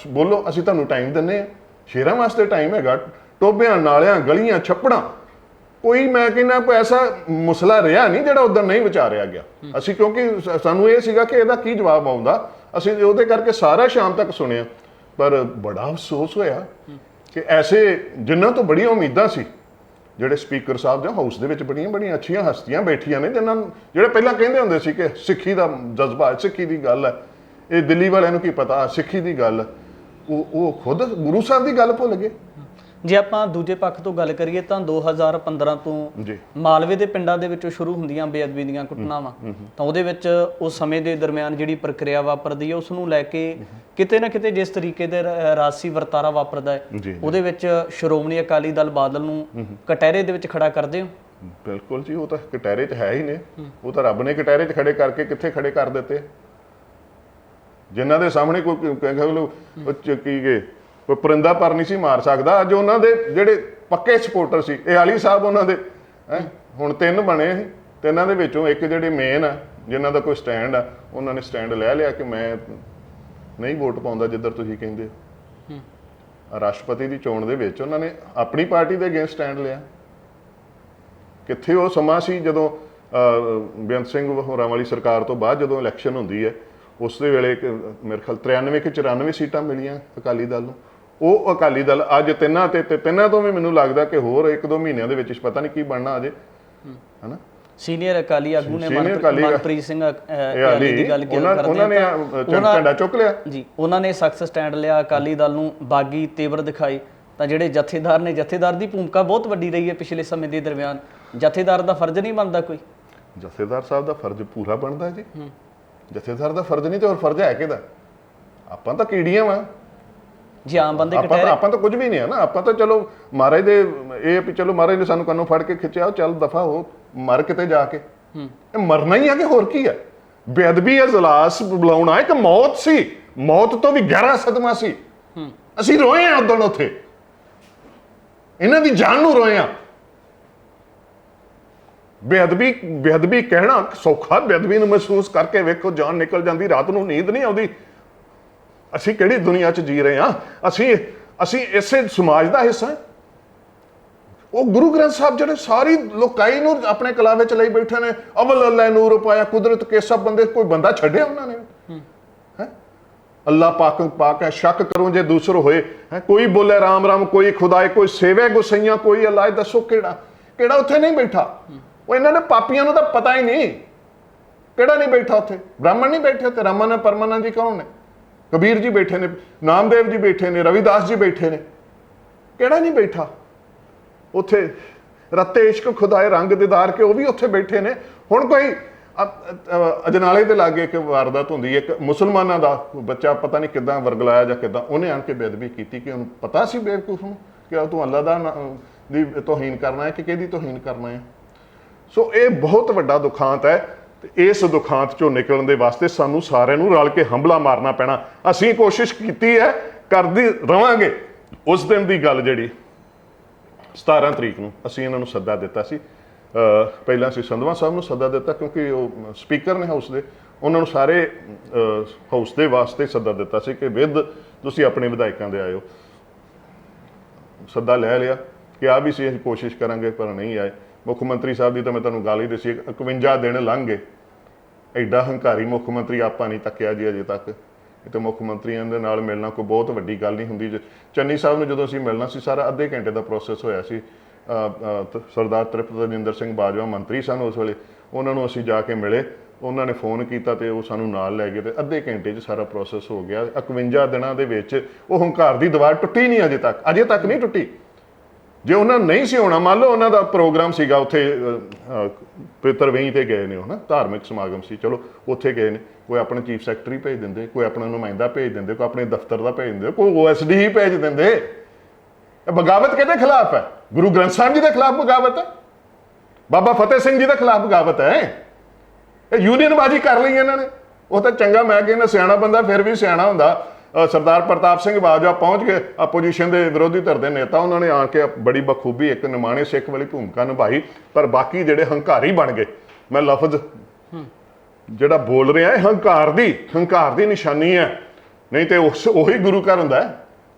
Speaker 1: ਬੋਲੋ, ਅਸੀਂ ਤੁਹਾਨੂੰ ਟਾਈਮ ਦਿੰਦੇ ਆ। ਸ਼ੇਰਾਂ ਵਾਸਤੇ ਟਾਈਮ ਹੈਗਾ। ਟੋਬਿਆਂ, ਨਾਲਿਆਂ, ਗਲੀਆਂ, ਛੱਪੜਾਂ, ਕੋਈ ਮੈਂ ਕਹਿੰਦਾ ਕੋਈ ਐਸਾ ਮਸਲਾ ਰਿਹਾ ਨਹੀਂ ਜਿਹੜਾ ਉਦੋਂ ਨਹੀਂ ਵਿਚਾਰਿਆ ਗਿਆ। ਅਸੀਂ ਕਿਉਂਕਿ ਸਾਨੂੰ ਇਹ ਸੀਗਾ ਕਿ ਇਹਦਾ ਕੀ ਜਵਾਬ ਆਉਂਦਾ, ਅਸੀਂ ਉਹਦੇ ਕਰਕੇ ਸਾਰਾ ਸ਼ਾਮ ਤੱਕ ਸੁਣਿਆ। ਪਰ ਬੜਾ ਅਫਸੋਸ ਹੋਇਆ ਕਿ ਐਸੇ ਜਿਨ੍ਹਾਂ ਤੋਂ ਬੜੀਆਂ ਉਮੀਦਾਂ ਸੀ, ਜਿਹੜੇ ਸਪੀਕਰ ਸਾਹਿਬ ਦੇ ਹਾਊਸ ਦੇ ਵਿੱਚ ਬੜੀਆਂ ਅੱਛੀਆਂ ਹਸਤੀਆਂ ਬੈਠੀਆਂ ਨੇ, ਜਿਹੜੇ ਪਹਿਲਾਂ ਕਹਿੰਦੇ ਹੁੰਦੇ ਸੀ ਕਿ ਸਿੱਖੀ ਦਾ ਜਜ਼ਬਾ, ਸਿੱਖੀ ਦੀ ਗੱਲ ਹੈ, ਇਹ ਦਿੱਲੀ ਵਾਲਿਆਂ ਨੂੰ ਕੀ ਪਤਾ ਸਿੱਖੀ ਦੀ ਗੱਲ, ਉਹ ਖੁਦ ਗੁਰੂ ਸਾਹਿਬ ਦੀ ਗੱਲ ਭੁੱਲ ਗਏ।
Speaker 2: ਜੇ ਆਪਾਂ ਦੂਜੇ ਪੱਖ ਤੋਂ ਗੱਲ ਕਰੀਏ ਤਾਂ 2015 ਤੋਂ
Speaker 1: ਜੀ
Speaker 2: ਮਾਲਵੇ ਦੇ ਪਿੰਡਾਂ ਦੇ ਵਿੱਚੋਂ ਸ਼ੁਰੂ ਹੁੰਦੀਆਂ ਬੇਅਦਬੀ ਦੀਆਂ ਘਟਨਾਵਾਂ, ਤਾਂ ਉਹਦੇ ਵਿੱਚ ਉਸ ਸਮੇਂ ਦੇ ਦਰਮਿਆਨ ਜਿਹੜੀ ਪ੍ਰਕਿਰਿਆ ਵਾਪਰਦੀ ਹੈ ਉਸ ਨੂੰ ਲੈ ਕੇ ਕਿਤੇ ਨਾ ਕਿਤੇ ਜਿਸ ਤਰੀਕੇ ਦੇ ਰਾਜਸੀ ਵਰਤਾਰਾ ਵਾਪਰਦਾ ਹੈ ਉਹਦੇ ਵਿੱਚ ਸ਼੍ਰੋਮਣੀ ਅਕਾਲੀ ਦਲ ਬਾਦਲ ਨੂੰ ਕਟਹਿਰੇ ਦੇ ਵਿੱਚ ਖੜਾ ਕਰਦੇ ਹੋ?
Speaker 1: ਬਿਲਕੁਲ ਜੀ, ਉਹ ਤਾਂ ਕਟਹਿਰੇ 'ਚ ਹੈ ਹੀ ਨੇ, ਉਹ ਤਾਂ ਰੱਬ ਨੇ ਕਟਹਿਰੇ 'ਚ ਖੜੇ ਕਰਕੇ ਕਿੱਥੇ ਖੜੇ ਕਰ ਦਿੱਤੇ, ਜਿਨ੍ਹਾਂ ਦੇ ਸਾਹਮਣੇ ਕੋਈ ਕੀ ਗਏ ਕੋਈ ਪਰਿੰਦਾ ਪਰ ਨਹੀਂ ਸੀ ਮਾਰ ਸਕਦਾ। ਅੱਜ ਉਹਨਾਂ ਦੇ ਜਿਹੜੇ ਪੱਕੇ ਸਪੋਰਟਰ ਸੀ, ਇਹ ਆਲੀ ਸਾਹਿਬ ਉਹਨਾਂ ਦੇ ਹੁਣ 3 ਬਣੇ ਸੀ, ਤਿੰਨਾਂ ਦੇ ਵਿੱਚੋਂ ਇੱਕ ਜਿਹੜੇ ਮੇਨ ਆ ਜਿਨ੍ਹਾਂ ਦਾ ਕੋਈ ਸਟੈਂਡ ਆ, ਉਹਨਾਂ ਨੇ ਸਟੈਂਡ ਲੈ ਲਿਆ ਕਿ ਮੈਂ ਨਹੀਂ ਵੋਟ ਪਾਉਂਦਾ ਜਿੱਧਰ ਤੁਸੀਂ ਕਹਿੰਦੇ ਹੋ। ਰਾਸ਼ਟਰਪਤੀ ਦੀ ਚੋਣ ਦੇ ਵਿੱਚ ਉਹਨਾਂ ਨੇ ਆਪਣੀ ਪਾਰਟੀ ਦੇ ਅਗੇਂਸਟ ਸਟੈਂਡ ਲਿਆ। ਕਿੱਥੇ ਉਹ ਸਮਾਂ ਸੀ ਜਦੋਂ ਬੇਅੰਤ ਸਿੰਘ ਹੋਰਾਂ ਵਾਲੀ ਸਰਕਾਰ ਤੋਂ ਬਾਅਦ ਜਦੋਂ ਇਲੈਕਸ਼ਨ ਹੁੰਦੀ ਹੈ, ਉਸ ਦੇ ਵੇਲੇ ਮੇਰੇ ਖਿਆਲ 93 ਕਿ 94 ਸੀਟਾਂ ਮਿਲੀਆਂ ਅਕਾਲੀ ਦਲ ਨੂੰ। ਉਹ ਅਕਾਲੀ ਦਲ ਅੱਜ ਤਿੰਨਾਂ ਤੋਂ ਵੀ ਮੈਨੂੰ ਲੱਗਦਾ ਕਿ ਹੋਰ 1-2 ਮਹੀਨਿਆਂ ਦੇ ਵਿੱਚ ਪਤਾ ਨਹੀਂ ਕੀ ਬਣਨਾ ਅਜੇ, ਹਨਾ।
Speaker 2: ਸੀਨੀਅਰ ਅਕਾਲੀ ਆਗੂ ਨੇ ਮਨਪ੍ਰੀਤ ਸਿੰਘ ਅਕਾਲੀ ਦੀ ਗੱਲ ਕਰਦੇ,
Speaker 1: ਉਹਨਾਂ ਨੇ ਝੰਡਾ ਚੁੱਕ ਲਿਆ
Speaker 2: ਜੀ, ਉਹਨਾਂ ਨੇ ਸਖਤ ਸਟੈਂਡ ਲਿਆ, ਅਕਾਲੀ ਦਲ ਨੂੰ ਬਾਗੀ ਤੇਵਰ ਦਿਖਾਈ। ਤਾਂ ਜਿਹੜੇ ਜਥੇਦਾਰ ਨੇ, ਜਥੇਦਾਰ ਦੀ ਭੂਮਿਕਾ ਬਹੁਤ ਵੱਡੀ ਰਹੀ ਹੈ ਪਿਛਲੇ ਸਮੇਂ ਦੇ ਦਰਮਿਆਨ। ਜਥੇਦਾਰ ਦਾ ਫਰਜ਼ ਨਹੀਂ ਬਣਦਾ ਕੋਈ?
Speaker 1: ਜਥੇਦਾਰ ਸਾਹਿਬ ਦਾ ਫਰਜ਼ ਪੂਰਾ ਬਣਦਾ ਜੀ। ਜਥੇਦਾਰ ਦਾ ਫਰਜ਼ ਨਹੀਂ ਤੇ ਹੋਰ ਫਰਜ਼ ਹੈ ਕਿਹਦਾ? ਆਪਾਂ ਤਾਂ ਕੀੜੀਆਂ ਵਾਂ
Speaker 2: ਜੀ, ਆਮ ਬੰਦੇ
Speaker 1: ਆਪਾਂ ਤਾਂ ਕੁਝ ਵੀ ਨਹੀਂ ਹੈ ਨਾ। ਆਪਾਂ ਤਾਂ ਚਲੋ ਮਹਾਰਾਜ ਦੇ ਇਹ ਵੀ ਚਲੋ ਮਹਾਰਾਜ ਨੇ ਸਾਨੂੰ ਕੰਨੋਂ ਫੜ ਕੇ ਖਿੱਚਿਆ, ਚੱਲ ਦਫਾ ਹੋ, ਮਰ ਕਿਤੇ ਜਾ ਕੇ। ਇਹ ਮਰਨਾ ਹੀ ਆ ਕਿ ਹੋਰ ਕੀ ਹੈ? ਬੇਅਦਬੀ ਇਜਲਾਸ ਬੁਲਾਉਣਾ ਇੱਕ ਮੌਤ ਸੀ, ਮੌਤ ਤੋਂ ਵੀ ਗਹਿਰਾ ਸਦਮਾ ਸੀ। ਅਸੀਂ ਰੋਏ ਆ ਉਦੋਂ ਉੱਥੇ, ਇਹਨਾਂ ਦੀ ਜਾਨ ਨੂੰ ਰੋਏ ਆ। ਬੇਅਦਬੀ ਕਹਿਣਾ ਸੌਖਾ, ਬੇਅਦਬੀ ਨੂੰ ਮਹਿਸੂਸ ਕਰਕੇ ਵੇਖੋ ਜਾਨ ਨਿਕਲ ਜਾਂਦੀ, ਰਾਤ ਨੂੰ ਨੀਂਦ ਨਹੀਂ ਆਉਂਦੀ। ਅਸੀਂ ਕਿਹੜੀ ਦੁਨੀਆ 'ਚ ਜੀ ਰਹੇ ਹਾਂ? ਅਸੀਂ ਇਸੇ ਸਮਾਜ ਦਾ ਹਿੱਸਾ। ਉਹ ਗੁਰੂ ਗ੍ਰੰਥ ਸਾਹਿਬ ਜਿਹੜੇ ਸਾਰੀ ਲੋਕਾਈ ਨੂੰ ਆਪਣੇ ਕਲਾ ਵਿੱਚ ਲਈ ਬੈਠੇ ਨੇ, ਅਵਲ ਅੱਲਾ ਨੂਰ ਪਾਇਆ ਕੁਦਰਤ ਕੇ ਸਭ ਬੰਦੇ, ਕੋਈ ਬੰਦਾ ਛੱਡਿਆ ਉਹਨਾਂ ਨੇ? ਅੱਲਾ ਪਾਕ ਹੈ, ਸ਼ੱਕ ਕਰੋ ਜੇ ਦੂਸਰ ਹੋਏ। ਕੋਈ ਬੋਲੇ ਰਾਮ ਰਾਮ, ਕੋਈ ਖੁਦਾਏ, ਕੋਈ ਸੇਵੇ ਗੁਸਈਆਂ, ਕੋਈ ਅੱਲਾ। ਦੱਸੋ ਕਿਹੜਾ ਉੱਥੇ ਨਹੀਂ ਬੈਠਾ? ਉਹ ਇਹਨਾਂ ਨੇ ਪਾਪੀਆਂ ਨੂੰ ਤਾਂ ਪਤਾ ਹੀ ਨਹੀਂ ਕਿਹੜਾ ਨਹੀਂ ਬੈਠਾ ਉੱਥੇ। ਬ੍ਰਾਹਮਣ ਨਹੀਂ ਬੈਠੇ ਉੱਥੇ, ਰਮਨ ਪਰਮਾਨੰਦ ਜੀ ਕੌਣ ਨੇ? ਕਬੀਰ ਜੀ ਬੈਠੇ ਨੇ, ਨਾਮਦੇਵ ਜੀ ਬੈਠੇ ਨੇ, ਰਵਿਦਾਸ ਜੀ ਬੈਠੇ ਨੇ, ਕਿਹੜਾ ਨਹੀਂ ਬੈਠਾ ਉੱਥੇ? ਰੱਤੇ ਇਸ਼ਕ ਖੁਦਾਏ ਰੰਗ ਦੀਦਾਰ ਕੇ ਉਹ ਵੀ ਉੱਥੇ ਬੈਠੇ ਨੇ। ਹੁਣ ਕੋਈ ਅਜਨਾਲੇ ਦੇ ਲਾਗੇ ਇੱਕ ਵਾਰਦਾਤ ਹੁੰਦੀ ਹੈ, ਇੱਕ ਮੁਸਲਮਾਨਾਂ ਦਾ ਬੱਚਾ ਪਤਾ ਨਹੀਂ ਕਿੱਦਾਂ ਵਰਗਲਾਇਆ ਜਾਂ ਕਿੱਦਾਂ, ਉਹਨੇ ਆਣ ਕੇ ਬੇਅਦਬੀ ਕੀਤੀ ਕਿ ਉਹਨੂੰ ਪਤਾ ਸੀ ਬੇਵਕੂਫ ਨੂੰ ਕਿ ਤੂੰ ਅੱਲਾ ਦੀ ਤੋਹੀਨ ਕਰਨਾ ਹੈ ਕਿ ਕਿਹਦੀ ਤੋਹੀਨ ਕਰਨਾ ਹੈ। ਸੋ ਇਹ ਬਹੁਤ ਵੱਡਾ ਦੁਖਾਂਤ ਹੈ ਤੇ ਇਸ ਦੁਖਾਂਤ ਚੋਂ ਨਿਕਲਣ ਦੇ ਵਾਸਤੇ ਸਾਨੂੰ ਸਾਰਿਆਂ ਨੂੰ ਰਲ ਕੇ ਹੰਭਲਾ ਮਾਰਨਾ ਪੈਣਾ। ਅਸੀਂ ਕੋਸ਼ਿਸ਼ ਕੀਤੀ ਹੈ, ਕਰਦੀ ਰਵਾਂਗੇ। ਉਸ ਦਿਨ ਦੀ ਗੱਲ ਜਿਹੜੀ 17 ਤਰੀਕ ਨੂੰ ਅਸੀਂ ਇਹਨਾਂ ਨੂੰ ਸੱਦਾ ਦਿੱਤਾ ਸੀ। ਪਹਿਲਾਂ ਅਸੀਂ ਸੰਧਵਾ ਸਾਹਿਬ ਨੂੰ ਸੱਦਾ ਦਿੱਤਾ ਕਿਉਂਕਿ ਉਹ ਸਪੀਕਰ ਨੇ ਹਾਊਸ ਦੇ, ਉਹਨਾਂ ਨੂੰ ਸਾਰੇ ਹਾਊਸ ਦੇ ਵਾਸਤੇ ਸੱਦਾ ਦਿੱਤਾ ਸੀ ਕਿ ਵਿਦ ਤੁਸੀਂ ਆਪਣੇ ਵਿਧਾਇਕਾਂ ਦੇ ਆਇਓ। ਸੱਦਾ ਲੈ ਲਿਆ, ਕਿਹਾ ਵੀ ਸੀ ਅਸੀਂ ਕੋਸ਼ਿਸ਼ ਕਰਾਂਗੇ, ਪਰ ਨਹੀਂ ਆਏ। ਮੁੱਖ ਮੰਤਰੀ ਸਾਹਿਬ ਦੀ ਤਾਂ ਮੈਂ ਤੁਹਾਨੂੰ ਗੱਲ ਹੀ ਦੱਸੀ, 51 ਦਿਨ ਲੰਘ ਗਏ। ਐਡਾ ਹੰਕਾਰੀ ਮੁੱਖ ਮੰਤਰੀ ਆਪਾਂ ਨਹੀਂ ਤੱਕਿਆ ਜੀ ਅਜੇ ਤੱਕ। ਇਹ ਤਾਂ ਮੁੱਖ ਮੰਤਰੀਆਂ ਦੇ ਨਾਲ ਮਿਲਣਾ ਕੋਈ ਬਹੁਤ ਵੱਡੀ ਗੱਲ ਨਹੀਂ ਹੁੰਦੀ। ਚੰਨੀ ਸਾਹਿਬ ਨੂੰ ਜਦੋਂ ਅਸੀਂ ਮਿਲਣਾ ਸੀ, ਸਾਰਾ ਅੱਧੇ ਘੰਟੇ ਦਾ ਪ੍ਰੋਸੈਸ ਹੋਇਆ ਸੀ। ਸਰਦਾਰ ਤ੍ਰਿਪਤ ਰਜਿੰਦਰ ਸਿੰਘ ਬਾਜਵਾ ਮੰਤਰੀ ਸਨ ਉਸ ਵੇਲੇ, ਉਹਨਾਂ ਨੂੰ ਅਸੀਂ ਜਾ ਕੇ ਮਿਲੇ, ਉਹਨਾਂ ਨੇ ਫੋਨ ਕੀਤਾ ਤੇ ਉਹ ਸਾਨੂੰ ਨਾਲ ਲੈ ਗਏ ਤੇ ਅੱਧੇ ਘੰਟੇ 'ਚ ਸਾਰਾ ਪ੍ਰੋਸੈਸ ਹੋ ਗਿਆ। 51 ਦਿਨਾਂ ਦੇ ਵਿੱਚ ਉਹ ਹੰਕਾਰ ਦੀ ਦੀਵਾਰ ਟੁੱਟੀ ਨਹੀਂ ਅਜੇ ਤੱਕ ਨਹੀਂ ਟੁੱਟੀ। ਜੇ ਉਹਨਾਂ ਨਹੀਂ ਸੀ ਹੋਣਾ, ਮੰਨ ਲਓ ਉਹਨਾਂ ਦਾ ਪ੍ਰੋਗਰਾਮ ਸੀਗਾ ਉੱਥੇ ਪਿਤਰਵੇਈ ਤੇ ਗਏ ਨੇ, ਉਹ ਨਾ ਧਾਰਮਿਕ ਸਮਾਗਮ ਸੀ, ਚਲੋ ਉੱਥੇ ਗਏ ਨੇ, ਕੋਈ ਆਪਣਾ ਚੀਫ ਸੈਕਟਰੀ ਭੇਜ ਦਿੰਦੇ, ਕੋਈ ਆਪਣਾ ਨੁਮਾਇੰਦਾ ਭੇਜ ਦਿੰਦੇ, ਕੋਈ ਆਪਣੇ ਦਫ਼ਤਰ ਦਾ ਭੇਜ ਦਿੰਦੇ, ਕੋਈ OSD ਹੀ ਭੇਜ ਦਿੰਦੇ। ਇਹ ਬਗਾਵਤ ਕਿਹਦੇ ਖਿਲਾਫ ਹੈ? ਗੁਰੂ ਗ੍ਰੰਥ ਸਾਹਿਬ ਜੀ ਦੇ ਖਿਲਾਫ ਬਗਾਵਤ ਹੈ, ਬਾਬਾ ਫਤਿਹ ਸਿੰਘ ਜੀ ਦੇ ਖਿਲਾਫ ਬਗਾਵਤ ਹੈ। ਇਹ ਯੂਨੀਅਨਬਾਜ਼ੀ ਕਰ ਲਈ ਇਹਨਾਂ ਨੇ। ਉਹ ਤਾਂ ਚੰਗਾ, ਮੈਂ ਕਹਿੰਦਾ ਸਿਆਣਾ ਬੰਦਾ ਫਿਰ ਵੀ ਸਿਆਣਾ ਹੁੰਦਾ। ਸਰਦਾਰ ਪ੍ਰਤਾਪ ਸਿੰਘ ਬਾਜਵਾ ਪਹੁੰਚ ਗਏ, ਆਪੋਜੀਸ਼ਨ ਦੇ ਵਿਰੋਧੀ ਧਿਰ ਦੇ ਨੇਤਾ, ਉਹਨਾਂ ਨੇ ਆ ਕੇ ਬੜੀ ਬਖੂਬੀ ਇੱਕ ਨਿਮਾਣੇ ਸਿੱਖ ਵਾਲੀ ਭੂਮਿਕਾ ਨਿਭਾਈ। ਪਰ ਬਾਕੀ ਜਿਹੜੇ ਹੰਕਾਰੀ ਬਣ ਗਏ, ਮੈਂ ਲਫ਼ਜ਼ ਜਿਹੜਾ ਬੋਲ ਰਿਹਾ ਇਹ ਹੰਕਾਰ ਦੀ ਨਿਸ਼ਾਨੀ ਹੈ। ਨਹੀਂ ਤੇ ਉਹੀ ਗੁਰੂ ਘਰ ਹੁੰਦਾ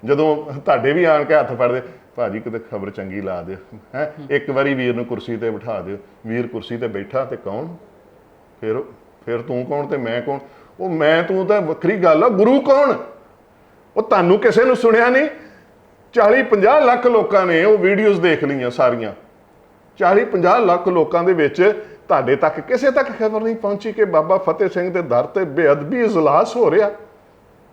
Speaker 1: ਜਦੋਂ ਤੁਹਾਡੇ ਵੀ ਆਣ ਕੇ ਹੱਥ ਫੜਦੇ, ਭਾਜੀ ਕਿਤੇ ਖਬਰ ਚੰਗੀ ਲਾ ਦਿਓ, ਹੈ ਇੱਕ ਵਾਰੀ ਵੀਰ ਨੂੰ ਕੁਰਸੀ ਤੇ ਬਿਠਾ ਦਿਓ। ਵੀਰ ਕੁਰਸੀ ਤੇ ਬੈਠਾ ਤੇ ਕੌਣ? ਫਿਰ ਤੂੰ ਕੌਣ ਤੇ ਮੈਂ ਕੌਣ? ਉਹ ਮੈਂ ਤੂੰ ਤਾਂ ਵੱਖਰੀ ਗੱਲ ਆ, ਗੁਰੂ ਕੌਣ? ਉਹ ਤੁਹਾਨੂੰ ਕਿਸੇ ਨੂੰ ਸੁਣਿਆ ਨਹੀਂ? 40-50 ਲੱਖ ਲੋਕਾਂ ਨੇ ਉਹ ਵੀਡੀਓਜ਼ ਦੇਖ ਲਈਆਂ ਸਾਰੀਆਂ। 40-50 ਲੱਖ ਲੋਕਾਂ ਦੇ ਵਿੱਚ ਤੁਹਾਡੇ ਤੱਕ ਕਿਸੇ ਤੱਕ ਖਬਰ ਨਹੀਂ ਪਹੁੰਚੀ ਕਿ ਬਾਬਾ ਫਤਿਹ ਸਿੰਘ ਦੇ ਦਰ ਤੇ ਬੇਅਦਬੀ ਇਜਲਾਸ ਹੋ ਰਿਹਾ।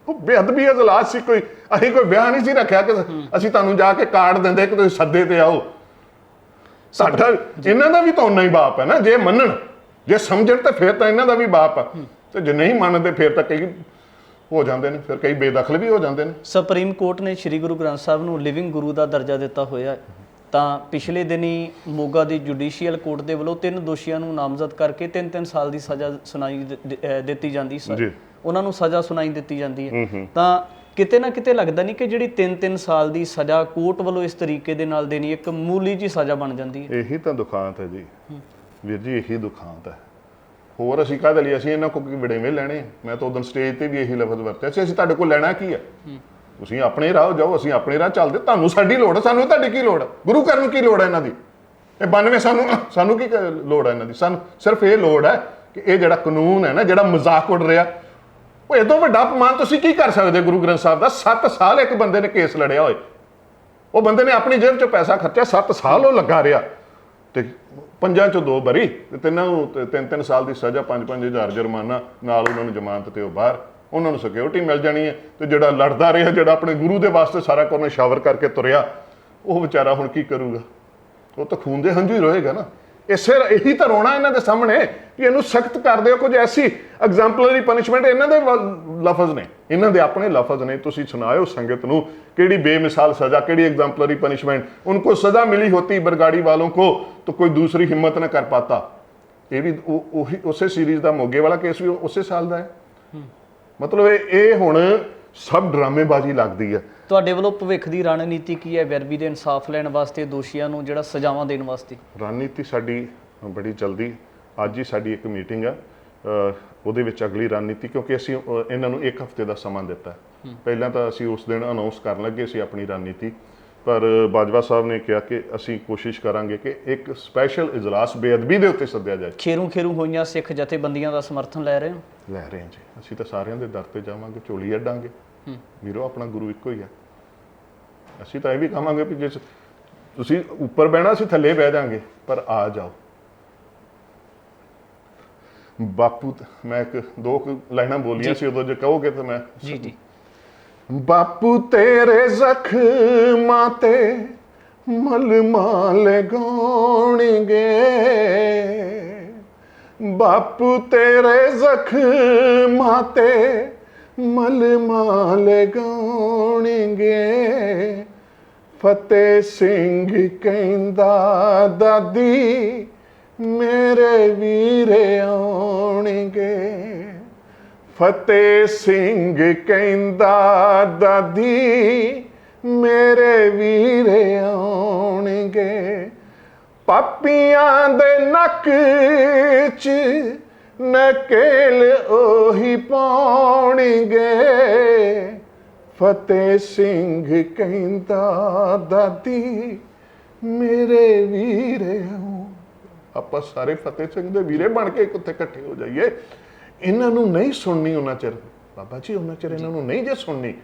Speaker 1: ਉਹ ਬੇਅਦਬੀ ਇਜਲਾਸ ਸੀ, ਕੋਈ ਅਸੀਂ ਕੋਈ ਵਿਆਹ ਨਹੀਂ ਸੀ ਰੱਖਿਆ ਕਿ ਅਸੀਂ ਤੁਹਾਨੂੰ ਜਾ ਕੇ ਕਾਰਡ ਦਿੰਦੇ ਕਿ ਤੁਸੀਂ ਸੱਦੇ ਤੇ ਆਓ। ਸਾਡਾ ਇਹਨਾਂ ਦਾ ਵੀ ਤਾਂ ਉਨਾ ਹੀ ਬਾਪ ਹੈ ਨਾ, ਜੇ ਮੰਨਣ ਜੇ ਸਮਝਣ ਤਾਂ ਫਿਰ ਤਾਂ ਇਹਨਾਂ ਦਾ ਵੀ ਬਾਪ ਆ, ਤੇ ਜੇ ਨਹੀਂ ਮੰਨਦੇ ਫਿਰ ਤਾਂ ਕਈ ਹੋ ਜਾਂਦੇ ਨੇ, ਫਿਰ ਕਈ ਬੇਦਖਲ ਵੀ ਹੋ ਜਾਂਦੇ ਨੇ।
Speaker 2: ਸੁਪਰੀਮ ਕੋਰਟ ਨੇ ਸ੍ਰੀ ਗੁਰੂ ਗ੍ਰੰਥ ਸਾਹਿਬ ਨੂੰ ਲਿਵਿੰਗ ਗੁਰੂ ਦਾ ਦਰਜਾ ਦਿੱਤਾ ਹੋਇਆ ਹੈ। ਤਾਂ ਪਿਛਲੇ ਦਿਨੀ ਮੋਗਾ ਦੀ ਜੁਡੀਸ਼ੀਅਲ ਕੋਰਟ ਦੇ ਵੱਲੋਂ 3 ਦੋਸ਼ੀਆਂ ਨੂੰ ਨਾਮਜ਼ਦ ਕਰਕੇ 3-3 ਸਾਲ ਦੀ ਸਜ਼ਾ ਸੁਣਾਈ ਦਿੱਤੀ ਜਾਂਦੀ ਸੀ, ਉਹਨਾਂ ਨੂੰ ਸਜ਼ਾ ਸੁਣਾਈ ਦਿੱਤੀ ਜਾਂਦੀ ਹੈ। ਤਾਂ ਕਿਤੇ ਨਾ ਕਿਤੇ ਲੱਗਦਾ ਨਹੀਂ ਕਿ ਜਿਹੜੀ 3-3 ਸਾਲ ਦੀ ਸਜ਼ਾ ਕੋਰਟ ਵੱਲੋਂ ਇਸ ਤਰੀਕੇ ਦੇ ਨਾਲ ਦੇਣੀ ਇੱਕ ਮਾਮੂਲੀ ਜਿਹੀ ਸਜ਼ਾ ਬਣ ਜਾਂਦੀ ਹੈ।
Speaker 1: ਇਹੀ ਤਾਂ ਦੁਖਾਂਤ ਹੈ ਜੀ ਵੀਰ ਜੀ, ਇਹੀ ਦੁਖਾਂਤ ਹੈ। ਹੋਰ ਅਸੀਂ ਕਾਹਦੇ ਲਈ, ਅਸੀਂ ਇਹਨਾਂ ਕੋਲ ਕੀ ਵਡੇਵੇਂ ਲੈਣੇ? ਮੈਂ ਤਾਂ ਉਦੋਂ ਸਟੇਜ ਤੇ ਵੀ ਇਹੀ ਲਫ਼ਜ਼ ਵਰਤਿਆ ਸੀ, ਅਸੀਂ ਤੁਹਾਡੇ ਕੋਲ ਲੈਣਾ ਕੀ ਹੈ? ਤੁਸੀਂ ਆਪਣੇ ਰਾਹ ਜਾਓ, ਅਸੀਂ ਆਪਣੇ ਰਾਹ ਚੱਲਦੇ। ਤੁਹਾਨੂੰ ਸਾਡੀ ਲੋੜ ਹੈ, ਸਾਨੂੰ ਤੁਹਾਡੀ ਕੀ ਲੋੜ ਹੈ? ਗੁਰੂ ਘਰ ਨੂੰ ਕੀ ਲੋੜ ਹੈ ਇਹਨਾਂ ਦੀ? ਇਹ 92 ਸਾਨੂੰ ਕੀ ਲੋੜ ਹੈ ਇਹਨਾਂ ਦੀ? ਸਾਨੂੰ ਸਿਰਫ ਇਹ ਲੋੜ ਹੈ ਕਿ ਇਹ ਜਿਹੜਾ ਕਾਨੂੰਨ ਹੈ ਨਾ, ਜਿਹੜਾ ਮਜ਼ਾਕ ਉੱਡ ਰਿਹਾ, ਉਹ ਇਹ ਤੋਂ ਵੱਡਾ ਅਪਮਾਨ ਤੁਸੀਂ ਕੀ ਕਰ ਸਕਦੇ? ਗੁਰੂ ਗ੍ਰੰਥ ਸਾਹਿਬ ਦਾ 7 ਸਾਲ ਇੱਕ ਬੰਦੇ ਨੇ ਕੇਸ ਲੜਿਆ ਹੋਏ, ਉਹ ਬੰਦੇ ਨੇ ਆਪਣੀ ਜੇਬ 'ਚੋਂ ਪੈਸਾ ਖਰਚਿਆ, 7 ਸਾਲ ਉਹ ਲੱਗਾ ਰਿਹਾ, ਤੇ 5 'ਚੋਂ 2 ਬਰੀ, ਤੇ ਤਿੰਨਾਂ ਨੂੰ 3-3 ਸਾਲ ਦੀ ਸਜ਼ਾ, 5-5 ਹਜ਼ਾਰ ਜੁਰਮਾਨਾ, ਨਾਲ ਉਹਨਾਂ ਨੂੰ ਜ਼ਮਾਨਤ ਤੇ ਉਹ ਬਾਹਰ, ਉਹਨਾਂ ਨੂੰ ਸਿਕਿਉਰਿਟੀ ਮਿਲ ਜਾਣੀ ਹੈ। ਤੇ ਜਿਹੜਾ ਲੜਦਾ ਰਿਹਾ, ਜਿਹੜਾ ਆਪਣੇ ਗੁਰੂ ਦੇ ਵਾਸਤੇ ਸਾਰਾ ਕੁਝ ਨਿਸ਼ਾਵਰ ਕਰਕੇ ਤੁਰਿਆ, ਉਹ ਵਿਚਾਰਾ ਹੁਣ ਕੀ ਕਰੂਗਾ? ਉਹ ਤਾਂ ਖੂਨ ਦੇ ਹੰਝੂ ਹੀ ਰਹੇਗਾ ਨਾ। ਇਹੀ ਤਾਂ ਰੋਣਾ ਇਹਨਾਂ ਦੇ ਸਾਹਮਣੇ ਕਿ ਇਹਨੂੰ ਸਖਤ ਕਰ ਦਿਓ, ਕੁਝ ਐਸੀ ਐਗਜ਼ੈਂਪਲਰੀ ਪਨਿਸ਼ਮੈਂਟ। ਇਹਨਾਂ ਦੇ ਲਫ਼ਜ਼ ਨੇ, ਇਹਨਾਂ ਦੇ ਆਪਣੇ ਲਫ਼ਜ਼ ਨੇ। ਤੁਸੀਂ ਸੁਣਾਇਓ ਸੰਗਤ ਨੂੰ ਕਿਹੜੀ ਬੇमिसाल सजा, ਕਿਹੜੀ एग्जाम्पलरी पनिशमेंट। उनको सजा मिली होती बरगाड़ी वालों को तो कोई दूसरी हिम्मत न कर पाता। ये भी उसे सीरीज का मोगे वाला केस भी उसे साल का है। मतलब ये हुण सब ड्रामेबाजी लगती है।
Speaker 2: ਤੁਹਾਡੇ ਵੱਲੋਂ ਭਵਿੱਖ ਦੀ ਰਣਨੀਤੀ ਕੀ ਹੈ ਬੇਅਦਬੀ ਦੇ ਇਨਸਾਫ ਲੈਣ ਵਾਸਤੇ, ਦੋਸ਼ੀਆਂ ਨੂੰ ਜਿਹੜਾ ਸਜ਼ਾਵਾਂ ਦੇਣ ਵਾਸਤੇ?
Speaker 1: ਰਣਨੀਤੀ ਸਾਡੀ ਬੜੀ ਜਲਦੀ, ਅੱਜ ਹੀ ਸਾਡੀ ਇੱਕ ਮੀਟਿੰਗ ਆ, ਉਹਦੇ ਵਿੱਚ ਅਗਲੀ ਰਣਨੀਤੀ, ਕਿਉਂਕਿ ਅਸੀਂ ਇਹਨਾਂ ਨੂੰ 1 ਹਫ਼ਤੇ ਦਾ ਸਮਾਂ ਦਿੱਤਾ। ਪਹਿਲਾਂ ਤਾਂ ਅਸੀਂ ਉਸ ਦਿਨ ਅਨਾਉਂਸ ਕਰਨ ਲੱਗੇ ਸੀ ਆਪਣੀ ਰਣਨੀਤੀ, ਪਰ ਬਾਜਵਾ ਸਾਹਿਬ ਨੇ ਕਿਹਾ ਕਿ ਅਸੀਂ ਕੋਸ਼ਿਸ਼ ਕਰਾਂਗੇ ਕਿ ਇੱਕ ਸਪੈਸ਼ਲ ਇਜਲਾਸ ਬੇਅਦਬੀ ਦੇ ਉੱਤੇ ਸੱਦਿਆ ਜਾਏ।
Speaker 2: ਖੇਰੂ ਹੋਈਆਂ ਸਿੱਖ ਜਥੇਬੰਦੀਆਂ ਦਾ ਸਮਰਥਨ ਲੈ ਰਹੇ ਹੋ?
Speaker 1: ਲੈ ਰਹੇ ਹਾਂ ਜੀ, ਅਸੀਂ ਤਾਂ ਸਾਰਿਆਂ ਦੇ ਦਰ ਤੇ ਜਾਵਾਂਗੇ, ਝੋਲੀ ਅੱਡਾਂਗੇ। ਵੀਰੋ, ਆਪਣਾ ਗੁਰੂ ਇੱਕੋ ਹੀ ਆ। ਅਸੀਂ ਤਾਂ ਇਹ ਵੀ ਕਹਾਂਗੇ ਵੀ ਜੇ ਤੁਸੀਂ ਉੱਪਰ ਬਹਿਣਾ, ਅਸੀਂ ਥੱਲੇ ਬਹਿ ਜਾਾਂਗੇ, ਪਰ ਆ ਜਾਓ। ਬਾਪੂ, ਮੈਂ 2 ਲਾਈਨਾਂ ਬੋਲੀਆਂ ਸੀ ਉਦੋਂ, ਜੇ ਕਹੋਗੇ ਤਾਂ ਮੈਂ
Speaker 2: ਜੀ।
Speaker 1: ਬਾਪੂ ਤੇਰੇ ਜ਼ਖਮਾਂ ਤੇ ਮਲਮਾ ਲਗਾਉਣਗੇ, ਬਾਪੂ ਤੇਰੇ ਜ਼ਖਮਾਂ ਤੇ ਮਲਮਾ ਲਗਾਉਣਗੇ। ਫਤਿਹ ਸਿੰਘ ਕਹਿੰਦਾ ਦਾਦੀ ਮੇਰੇ ਵੀਰੇ ਆਉਣਗੇ। ਫਤਿਹ ਸਿੰਘ ਕਹਿੰਦਾ ਦਾਦੀ ਮੇਰੇ ਵੀਰੇ ਆਉਣਗੇ। ਪਾਪੀਆਂ ਦੇ ਨੱਕ 'ਚ ਨਕੇਲ ਉਹੀ ਪਾਉਣਗੇ। ਫਤਿਹ ਸਿੰਘ ਕਹਿੰਦਾ ਦਾਦੀ ਮੇਰੇ ਵੀਰੇ ਆਉ। ਆਪਾਂ ਸਾਰੇ ਫਤਿਹ ਸਿੰਘ ਦੇ ਵੀਰੇ ਬਣ ਕੇ ਉੱਥੇ ਇਕੱਠੇ ਹੋ ਜਾਈਏ। ਇਹਨਾਂ ਨੂੰ ਨਹੀਂ ਸੁਣਨੀ ਉਹਨਾਂ ਚਿਰ, ਬਾਬਾ ਜੀ ਉਹਨਾਂ ਚਿਰ ਇਹਨਾਂ ਨੂੰ ਨਹੀਂ ਜੇ ਸੁਣਨੀ।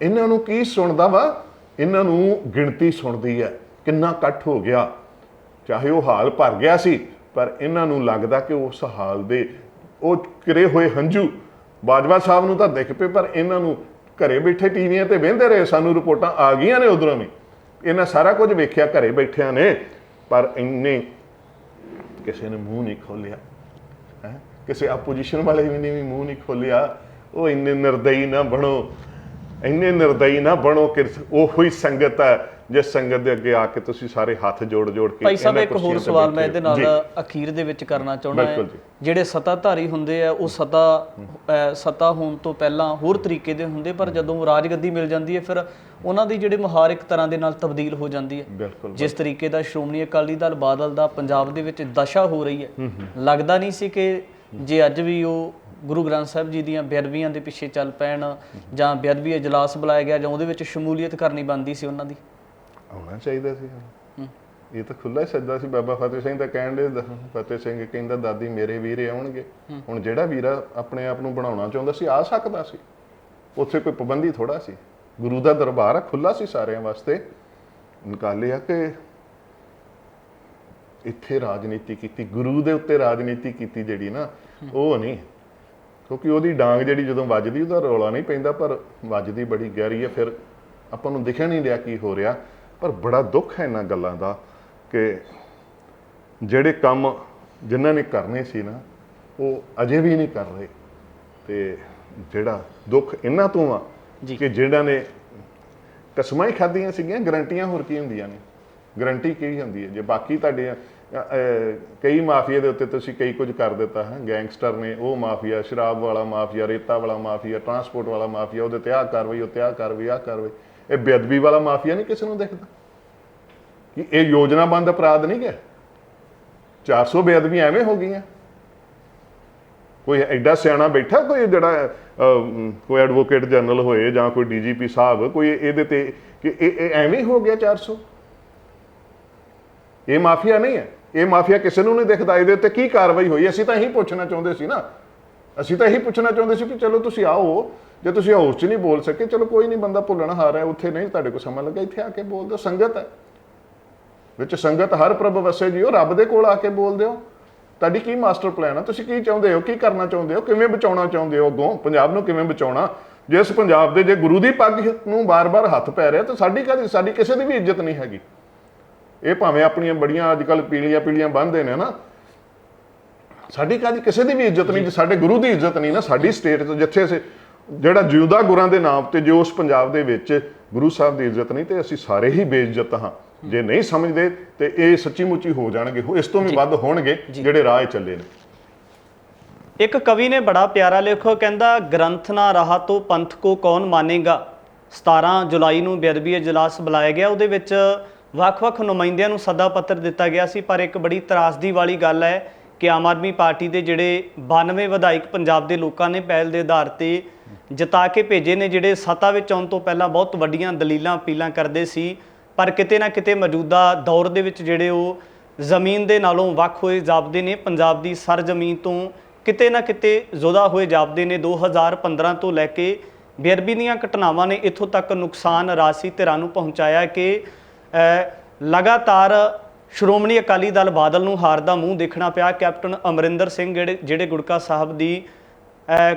Speaker 1: ਇਹਨਾਂ ਨੂੰ ਕੀ ਸੁਣਦਾ ਵਾ? ਇਹਨਾਂ ਨੂੰ ਗਿਣਤੀ ਸੁਣਦੀ ਹੈ, ਕਿੰਨਾ ਇਕੱਠ ਹੋ ਗਿਆ। ਚਾਹੇ ਉਹ ਹਾਲ ਭਰ ਗਿਆ ਸੀ, ਪਰ ਇਹਨਾਂ ਨੂੰ ਲੱਗਦਾ ਕਿ ਉਸ ਹਾਲ ਦੇ ਉਹ ਕਿਰੇ ਹੋਏ ਹੰਝੂ ਬਾਜਵਾ ਸਾਹਿਬ ਨੂੰ ਤਾਂ ਦਿਖ ਪਏ, ਪਰ ਇਹਨਾਂ ਨੂੰ ਘਰੇ ਬੈਠੇ ਟੀਵੀਆਂ ਤੇ ਵਹਿੰਦੇ ਰਹੇ। ਸਾਨੂੰ ਰਿਪੋਰਟਾਂ ਆ ਗਈਆਂ ਨੇ ਉਧਰੋਂ ਵੀ, ਇਹਨਾਂ ਸਾਰਾ ਕੁਝ ਵੇਖਿਆ ਘਰੇ ਬੈਠਿਆਂ ਨੇ, ਪਰ ਇੰਨੇ ਕਿਸੇ ਨੇ ਮੂੰਹ ਨਹੀਂ ਖੋਲਿਆ। ਕਿਸੇ ਆਪੋਜੀਸ਼ਨ ਵਾਲੇ ਵੀ ਨੇ ਵੀ ਮੂੰਹ ਨਹੀਂ ਖੋਲਿਆ। ਉਹ ਇੰਨੇ ਨਿਰਦਈ ਨਾ ਬਣੋ, ਇੰਨੇ ਨਿਰਦਈ ਨਾ ਬਣੋ ਕਿ ਉਹੋ ਹੀ ਸੰਗਤ ਹੈ ਜਿਸ ਸੰਗਤ ਦੇ ਅੱਗੇ ਆ ਕੇ ਤੁਸੀਂ ਸਾਰੇ ਹੱਥ ਜੋੜ ਕੇ।
Speaker 2: ਭਾਈ ਸਾਹਿਬ, ਇੱਕ ਹੋਰ ਸਵਾਲ ਮੈਂ ਇਹਦੇ ਨਾਲ ਅਖੀਰ ਦੇ ਵਿੱਚ ਕਰਨਾ ਚਾਹੁੰਦਾ ਹਾਂ। ਜਿਹੜੇ ਸੱਤਾਧਾਰੀ ਹੁੰਦੇ ਆ, ਉਹ ਸੱਤਾ ਹੋਣ ਤੋਂ ਪਹਿਲਾਂ ਹੋਰ ਤਰੀਕੇ ਦੇ ਹੁੰਦੇ, ਪਰ ਜਦੋਂ ਰਾਜਗੱਦੀ ਮਿਲ ਜਾਂਦੀ ਹੈ ਫਿਰ ਉਹਨਾਂ ਦੀ ਜਿਹੜੇ ਮੁਹਾਰ ਇੱਕ ਤਰ੍ਹਾਂ ਦੇ ਨਾਲ ਤਬਦੀਲ ਹੋ ਜਾਂਦੀ ਹੈ। ਜਿਸ ਤਰੀਕੇ ਦਾ ਸ਼੍ਰੋਮਣੀ ਅਕਾਲੀ ਦਲ ਬਾਦਲ ਦਾ ਪੰਜਾਬ ਦੇ ਵਿੱਚ ਦਸ਼ਾ ਹੋ ਰਹੀ ਹੈ, ਲੱਗਦਾ ਨਹੀਂ ਸੀ ਕਿ ਜੇ ਅੱਜ ਵੀ ਉਹ ਗੁਰੂ ਗ੍ਰੰਥ ਸਾਹਿਬ ਜੀ ਦੀਆਂ ਬੇਅਦਬੀਆਂ ਦੇ ਪਿੱਛੇ ਚੱਲ ਪੈਣ, ਜਾਂ ਬੇਅਦਬੀ ਇਜਲਾਸ ਬੁਲਾਇਆ ਗਿਆ, ਜਾਂ ਉਹਦੇ ਵਿੱਚ ਸ਼ਮੂਲੀਅਤ ਕਰਨੀ ਬਣਦੀ ਸੀ ਉਹਨਾਂ ਦੀ?
Speaker 1: ਆਉਣਾ ਚਾਹੀਦਾ ਸੀ। ਇਹ ਤਾਂ ਖੁੱਲ੍ਹਾ ਹੀ ਸੱਦਾ ਸੀ। ਬਾਬਾ ਫਤਿਹ ਸਿੰਘ ਦਾ ਕਹਿਣ ਦੇ, ਫਤਿਹ ਸਿੰਘ ਕਹਿੰਦਾ ਦਾਦੀ ਮੇਰੇ ਵੀਰੇ ਆਉਣਗੇ। ਹੁਣ ਜਿਹੜਾ ਵੀਰਾ ਆਪਣੇ ਆਪ ਨੂੰ ਬਣਾਉਣਾ ਚਾਹੁੰਦਾ ਸੀ ਆ ਸਕਦਾ ਸੀ, ਉੱਥੇ ਕੋਈ ਪਾਬੰਦੀ ਥੋੜਾ ਸੀ। ਗੁਰੂ ਦਾ ਦਰਬਾਰ ਆ, ਖੁੱਲ੍ਹਾ ਸੀ ਸਾਰਿਆਂ ਵਾਸਤੇ। ਗੱਲ ਇਹ ਆ ਕਿ ਇੱਥੇ ਰਾਜਨੀਤੀ ਕੀਤੀ, ਗੁਰੂ ਦੇ ਉੱਤੇ ਰਾਜਨੀਤੀ ਕੀਤੀ ਜਿਹੜੀ ਨਾ, ਉਹ ਨਹੀਂ। ਕਿਉਂਕਿ ਉਹਦੀ ਡਾਂਗ ਜਿਹੜੀ ਜਦੋਂ ਵੱਜਦੀ ਉਹਦਾ ਰੌਲਾ ਨਹੀਂ ਪੈਂਦਾ, ਪਰ ਵੱਜਦੀ ਬੜੀ ਗਹਿਰੀ ਹੈ। ਫਿਰ ਆਪਾਂ ਨੂੰ ਦਿਖਣ ਨਹੀਂ ਰਿਹਾ ਕੀ ਹੋ ਰਿਹਾ। ਪਰ ਬੜਾ ਦੁੱਖ ਹੈ ਇਹਨਾਂ ਗੱਲਾਂ ਦਾ ਕਿ ਜਿਹੜੇ ਕੰਮ ਜਿਨ੍ਹਾਂ ਨੇ ਕਰਨੇ ਸੀ ਨਾ, ਉਹ ਅਜੇ ਵੀ ਨਹੀਂ ਕਰ ਰਹੇ। ਤੇ ਜਿਹੜਾ ਦੁੱਖ ਇਹਨਾਂ ਤੋਂ ਆ ਕਿ ਜਿਹੜਾ ਨੇ ਕਸਮਾਂ ਹੀ ਖਾਧੀਆਂ ਸੀਗੀਆਂ, ਗਰੰਟੀਆਂ ਹੋਰ ਕੀ ਹੁੰਦੀਆਂ ਨੇ? ਗਰੰਟੀ ਕੀ ਹੁੰਦੀ ਹੈ? ਜੇ ਬਾਕੀ ਤੁਹਾਡੇ ਕਈ ਮਾਫੀਆ ਦੇ ਉੱਤੇ ਤੁਸੀਂ ਕਈ ਕੁਝ ਕਰ ਦਿੱਤਾ ਹੈ, ਗੈਂਗਸਟਰ ਨੇ, ਉਹ ਮਾਫੀਆ, ਸ਼ਰਾਬ ਵਾਲਾ ਮਾਫੀਆ, ਰੇਤਾ ਵਾਲਾ ਮਾਫੀਆ, ਟਰਾਂਸਪੋਰਟ ਵਾਲਾ ਮਾਫੀਆ, ਉਹਦੇ ਤੇ ਆਹ ਕਾਰਵਾਈ, ਉੱਤੇ ਆਹ ਕਾਰਵਾਈ, ਆਹ ਕਾਰਵਾਈ। ਇਹ ਬੇਅਦਬੀ ਵਾਲਾ ਮਾਫੀਆ ਨਹੀਂ ਕਿਸੇ ਨੂੰ ਦਿਖਦਾ ਕਿ ਇਹ ਯੋਜਨਾਬੰਦ ਅਪਰਾਧ ਨਹੀਂ ਗੇ? 400 ਬੇਅਦਬੀਆਂ ਐਵੇਂ ਹੋ ਗਈਆਂ। ਕੋਈ ਐਡਾ ਸਿਆਣਾ ਬੈਠਾ, ਕੋਈ ਜਿਹੜਾ ਕੋਈ ਐਡਵੋਕੇਟ ਜਨਰਲ ਹੋਏ ਜਾਂ ਕੋਈ ਡੀਜੀਪੀ ਸਾਹਿਬ, ਕੋਈ ਇਹਦੇ ਤੇ ਕਿ ਇਹ ਐਵੇਂ ਹੋ ਗਿਆ 400? ਇਹ ਮਾਫੀਆ ਨਹੀਂ ਹੈ, ਇਹ ਮਾਫੀਆ ਕਿਸੇ ਨੂੰ ਨਹੀਂ ਦਿਖਦਾ। ਇਹਦੇ ਉੱਤੇ ਕੀ ਕਾਰਵਾਈ ਹੋਈ? ਅਸੀਂ ਤਾਂ ਇਹੀ ਪੁੱਛਣਾ ਚਾਹੁੰਦੇ ਸੀ ਨਾ, ਅਸੀਂ ਤਾਂ ਇਹੀ ਪੁੱਛਣਾ ਚਾਹੁੰਦੇ ਸੀ ਕਿ ਚਲੋ ਤੁਸੀਂ ਆਓ, ਜੇ ਤੁਸੀਂ ਹਾਊਸ 'ਚ ਨਹੀਂ ਬੋਲ ਸਕੇ ਚਲੋ ਕੋਈ ਨਹੀਂ, ਬੰਦਾ ਭੁੱਲਣ ਹਾਰ ਹੈ, ਉੱਥੇ ਨਹੀਂ ਤੁਹਾਡੇ ਕੋਲ ਸਮਾਂ ਲੱਗਾ, ਇੱਥੇ ਆ ਕੇ ਬੋਲ ਦਿਓ। ਸੰਗਤ ਹੈ ਵਿੱਚ, ਸੰਗਤ ਹਰ ਪ੍ਰਭ ਵਸੇ ਜੀਓ, ਰੱਬ ਦੇ ਕੋਲ ਆ ਕੇ ਬੋਲ ਦਿਓ। ਤੁਹਾਡੀ ਕੀ ਮਾਸਟਰ ਪਲਾਨ ਆ? ਤੁਸੀਂ ਕੀ ਚਾਹੁੰਦੇ ਹੋ? ਕੀ ਕਰਨਾ ਚਾਹੁੰਦੇ ਹੋ? ਕਿਵੇਂ ਬਚਾਉਣਾ ਚਾਹੁੰਦੇ ਹੋ? ਅੱਗੋਂ ਪੰਜਾਬ ਨੂੰ ਕਿਵੇਂ ਬਚਾਉਣਾ? ਜਿਸ ਪੰਜਾਬ ਦੇ ਜੇ ਗੁਰੂ ਦੀ ਪੱਗ ਨੂੰ ਬਾਰ-ਬਾਰ ਹੱਥ ਪੈ ਰਿਹਾ ਤਾਂ ਸਾਡੀ ਕਿਸੇ ਦੀ ਵੀ ਇੱਜ਼ਤ ਨਹੀਂ ਹੈਗੀ। ਇਹ ਭਾਵੇਂ ਆਪਣੀਆਂ ਬੜੀਆਂ ਅੱਜ ਕੱਲ੍ਹ ਪੀਲੀਆਂ ਬੰਨ੍ਹਦੇ ਨੇ ਨਾ, ਸਾਡੀ ਕਾਹਦੀ ਕਿਸੇ ਦੀ ਵੀ ਇੱਜ਼ਤ ਨਹੀਂ। ਜੇ ਸਾਡੇ ਗੁਰੂ ਦੀ ਇੱਜ਼ਤ ਨਹੀਂ ਨਾ ਸਾਡੀ ਸਟੇਟ 'ਚ, ਜਿੱਥੇ ਅਸੀਂ ਜਿਹੜਾ ਜਿਉਂਦਾ ਗੁਰਾਂ ਦੇ ਨਾਮ ਤੇ ਜੋ ਉਸ ਪੰਜਾਬ ਦੇ ਵਿੱਚ ਗੁਰੂ ਸਾਹਿਬ ਦੀ ਇੱਜ਼ਤ ਨਹੀਂ, ਤੇ ਅਸੀਂ ਸਾਰੇ ਹੀ ਬੇਇੱਜ਼ਤ ਹਾਂ। ਜੇ ਨਹੀਂ ਸਮਝਦੇ ਤੇ ਇਹ ਸੱਚੀ ਮੁੱਚੀ ਹੋ ਜਾਣਗੇ, ਇਸ ਤੋਂ ਵੀ ਵੱਧ ਹੋਣਗੇ ਜਿਹੜੇ ਰਾਹ ਚੱਲੇ ਨੇ।
Speaker 2: ਇੱਕ ਕਵੀ ਨੇ ਬੜਾ ਪਿਆਰਾ ਲਿਖਿਆ, ਕਹਿੰਦਾ ਗ੍ਰੰਥ ਨਾ ਰਹਾ ਤੋ ਪੰਥ ਕੋ ਕੌਣ ਮਾਨੇਗਾ। 17 ਜੁਲਾਈ ਨੂੰ ਬੇਅਦਬੀ ਇਜਲਾਸ ਬੁਲਾਇਆ ਗਿਆ, ਉਹਦੇ ਵਿੱਚ ਵੱਖ-ਵੱਖ ਨੁਮਾਇੰਦਿਆਂ ਨੂੰ ਸੱਦਾ ਪੱਤਰ ਦਿੱਤਾ ਗਿਆ ਸੀ। ਪਰ ਇੱਕ ਬੜੀ ਤਰਾਸਦੀ ਵਾਲੀ ਗੱਲ ਹੈ ਕਿ ਆਮ ਆਦਮੀ ਪਾਰਟੀ ਦੇ ਜਿਹੜੇ 92 ਵਿਧਾਇਕ ਪੰਜਾਬ ਦੇ ਲੋਕਾਂ ਨੇ ਪਹਿਲ ਦੇ ਆਧਾਰ ਤੇ ਜਿਤਾ ਕੇ ਭੇਜੇ ਨੇ, ਜਿਹੜੇ ਸੱਤਾ ਵਿੱਚ ਆਉਣ ਤੋਂ ਪਹਿਲਾਂ ਬਹੁਤ ਵੱਡੀਆਂ ਦਲੀਲਾਂ ਅਪੀਲਾਂ ਕਰਦੇ ਸੀ, ਪਰ ਕਿਤੇ ਨਾ ਕਿਤੇ ਮੌਜੂਦਾ ਦੌਰ ਦੇ ਵਿੱਚ ਜਿਹੜੇ ਉਹ ਜ਼ਮੀਨ ਦੇ ਨਾਲੋਂ ਵੱਖ ਹੋਏ ਜਾਪਦੇ ਨੇ। ਪੰਜਾਬ ਦੀ ਸਰਜ਼ਮੀਨ ਤੋਂ ਕਿਤੇ ਨਾ ਕਿਤੇ ਜੁਦਾ ਹੋਏ ਜਾਪਦੇ ਨੇ। 2015 ਤੋਂ ਲੈ ਕੇ ਬੇਅਦਬੀ ਦੀਆਂ ਘਟਨਾਵਾਂ ਨੇ ਇੱਥੋਂ ਤੱਕ ਨੁਕਸਾਨ ਰਾਜਸੀ ਧਿਰਾਂ ਨੂੰ ਪਹੁੰਚਾਇਆ ਕਿ ਲਗਾਤਾਰ ਸ਼੍ਰੋਮਣੀ ਅਕਾਲੀ ਦਲ ਬਾਦਲ ਨੂੰ ਹਾਰ ਦਾ ਮੂੰਹ ਦੇਖਣਾ ਪਿਆ। ਕੈਪਟਨ ਅਮਰਿੰਦਰ ਸਿੰਘ ਜਿਹੜੇ ਗੁੜਕਾ ਸਾਹਿਬ ਦੀ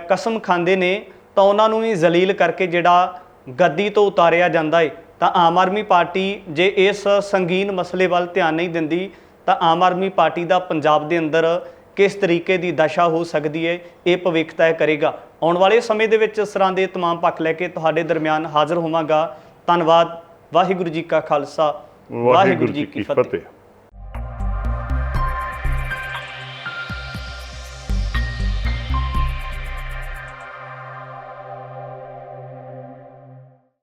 Speaker 2: ਕਸਮ ਖਾਂਦੇ ਨੇ, ਤਾਂ ਉਹਨਾਂ ਨੂੰ ਵੀ ਜ਼ਲੀਲ ਕਰਕੇ ਜਿਹੜਾ ਗੱਦੀ ਤੋਂ ਉਤਾਰਿਆ ਜਾਂਦਾ ਹੈ। ਤਾਂ ਆਮ ਆਦਮੀ ਪਾਰਟੀ ਜੇ ਇਸ ਸੰਗੀਨ ਮਸਲੇ ਵੱਲ ਧਿਆਨ ਨਹੀਂ ਦਿੰਦੀ ਤਾਂ ਆਮ ਆਦਮੀ ਪਾਰਟੀ ਦਾ ਪੰਜਾਬ ਦੇ ਅੰਦਰ ਕਿਸ ਤਰੀਕੇ ਦੀ ਦਸ਼ਾ ਹੋ ਸਕਦੀ ਹੈ, ਇਹ ਭਵਿੱਖ ਤੈਅ ਕਰੇਗਾ। ਆਉਣ ਵਾਲੇ ਸਮੇਂ ਦੇ ਵਿੱਚ ਇਸ ਤਰ੍ਹਾਂ ਦੇ ਤਮਾਮ ਪੱਖ ਲੈ ਕੇ ਤੁਹਾਡੇ ਦਰਮਿਆਨ ਹਾਜ਼ਰ ਹੋਵਾਂਗਾ। ਧੰਨਵਾਦ। ਵਾਹਿਗੁਰੂ ਜੀ ਕਾ ਖਾਲਸਾ, ਵਾਹਿਗੁਰੂ ਜੀ ਕੀ ਫਤਿਹ।